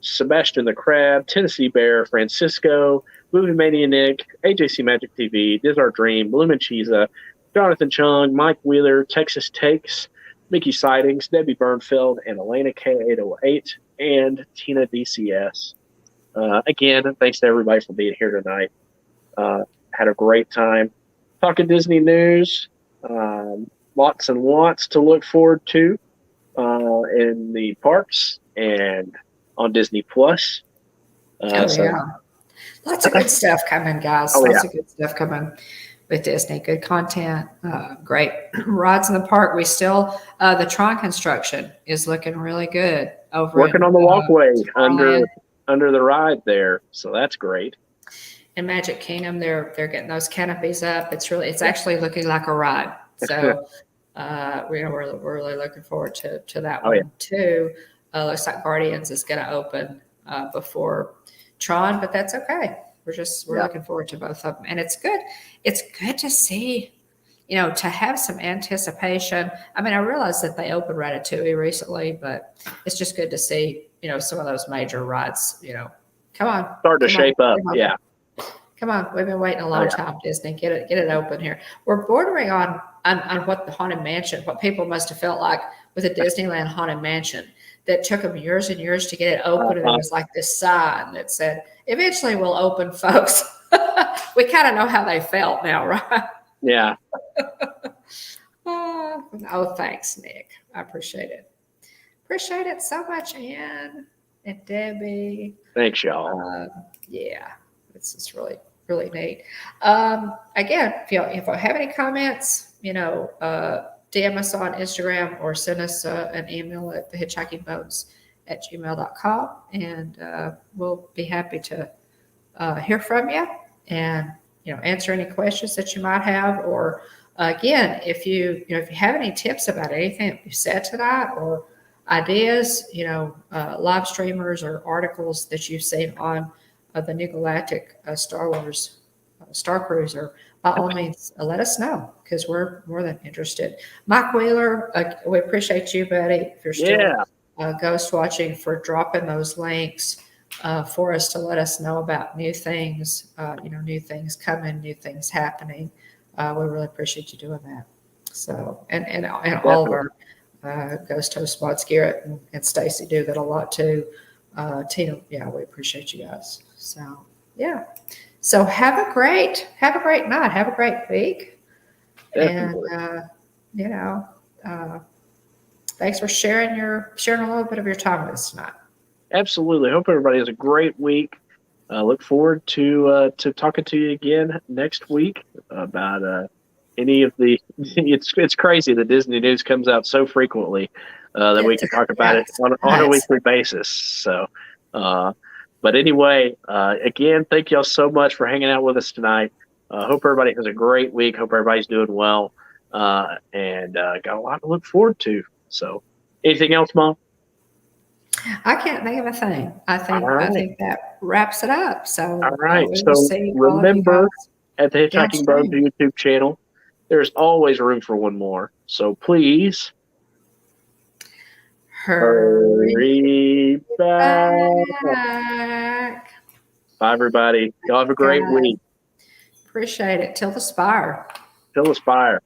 Sebastian the Crab, Tennessee Bear, Francisco, Movie Mania Nick, AJC Magic TV, Diz Our Dream, Bloomin' Cheesa, Jonathan Chung, Mike Wheeler, Texas Takes, Mickey Sightings, Debbie Burnfeld, and Elena K808, and Tina DCS. Again, thanks to everybody for being here tonight. Had a great time talking Disney news. Lots and lots to look forward to in the parks and on Disney Plus. Lots of good stuff coming, guys. Lots of good stuff coming with Disney. Good content, great rides in the park. We still the Tron construction is looking really good over. Working on the walkway under the ride there, so that's great. In Magic Kingdom, they're getting those canopies up. It's actually looking like a ride. So we're really looking forward to that one too. Looks like Guardians is going to open before Tron, but that's okay. We're looking forward to both of them, and it's good. It's good to see, to have some anticipation. I mean, I realized that they opened Ratatouille recently, but it's just good to see, some of those major rides. Come on, start to shape up. Yeah. Come on, we've been waiting a long time, Disney. Get it open here. We're bordering on what the Haunted Mansion, what people must have felt like with the Disneyland Haunted Mansion, that took them years and years to get it open. And there was like this sign that said, eventually we'll open, folks. We kind of know how they felt now, right? Yeah. Oh, thanks, Nick. I appreciate it. Appreciate it so much, Ann and Debbie. Thanks, y'all. Yeah, it's just really, really neat. Again, if you have any comments, DM us on Instagram or send us an email at thehitchhikingbones@gmail.com, and we'll be happy to hear from you and answer any questions that you might have. Or again, if you have any tips about anything that we said tonight, or ideas, live streamers or articles that you've seen on the New Galactic Star Wars Star Cruiser, by all means, let us know because we're more than interested. Mike Wheeler, we appreciate you, buddy. If you're still ghost watching, for dropping those links for us to let us know about new things, new things coming, new things happening. We really appreciate you doing that. So, and all of our ghost host mods, Garrett and Stacy, do that a lot too. Tina, we appreciate you guys. So, yeah. So have a great night. Have a great week. Definitely. And thanks for sharing a little bit of your time with us tonight. Absolutely. Hope everybody has a great week. Look forward to talking to you again next week about any of the. It's crazy that Disney news comes out so frequently that we can talk about it on a weekly basis. So, but anyway, again, thank y'all so much for hanging out with us tonight. Hope everybody has a great week. Hope everybody's doing well, and got a lot to look forward to. So, anything else, Mom? I can't think of a thing. I think that wraps it up. So all right. We So remember, at the Hitchhiking Bones YouTube channel, there's always room for one more. So please hurry back. Bye, everybody. Y'all have a great week. Appreciate it. Till the spire. Till the spire.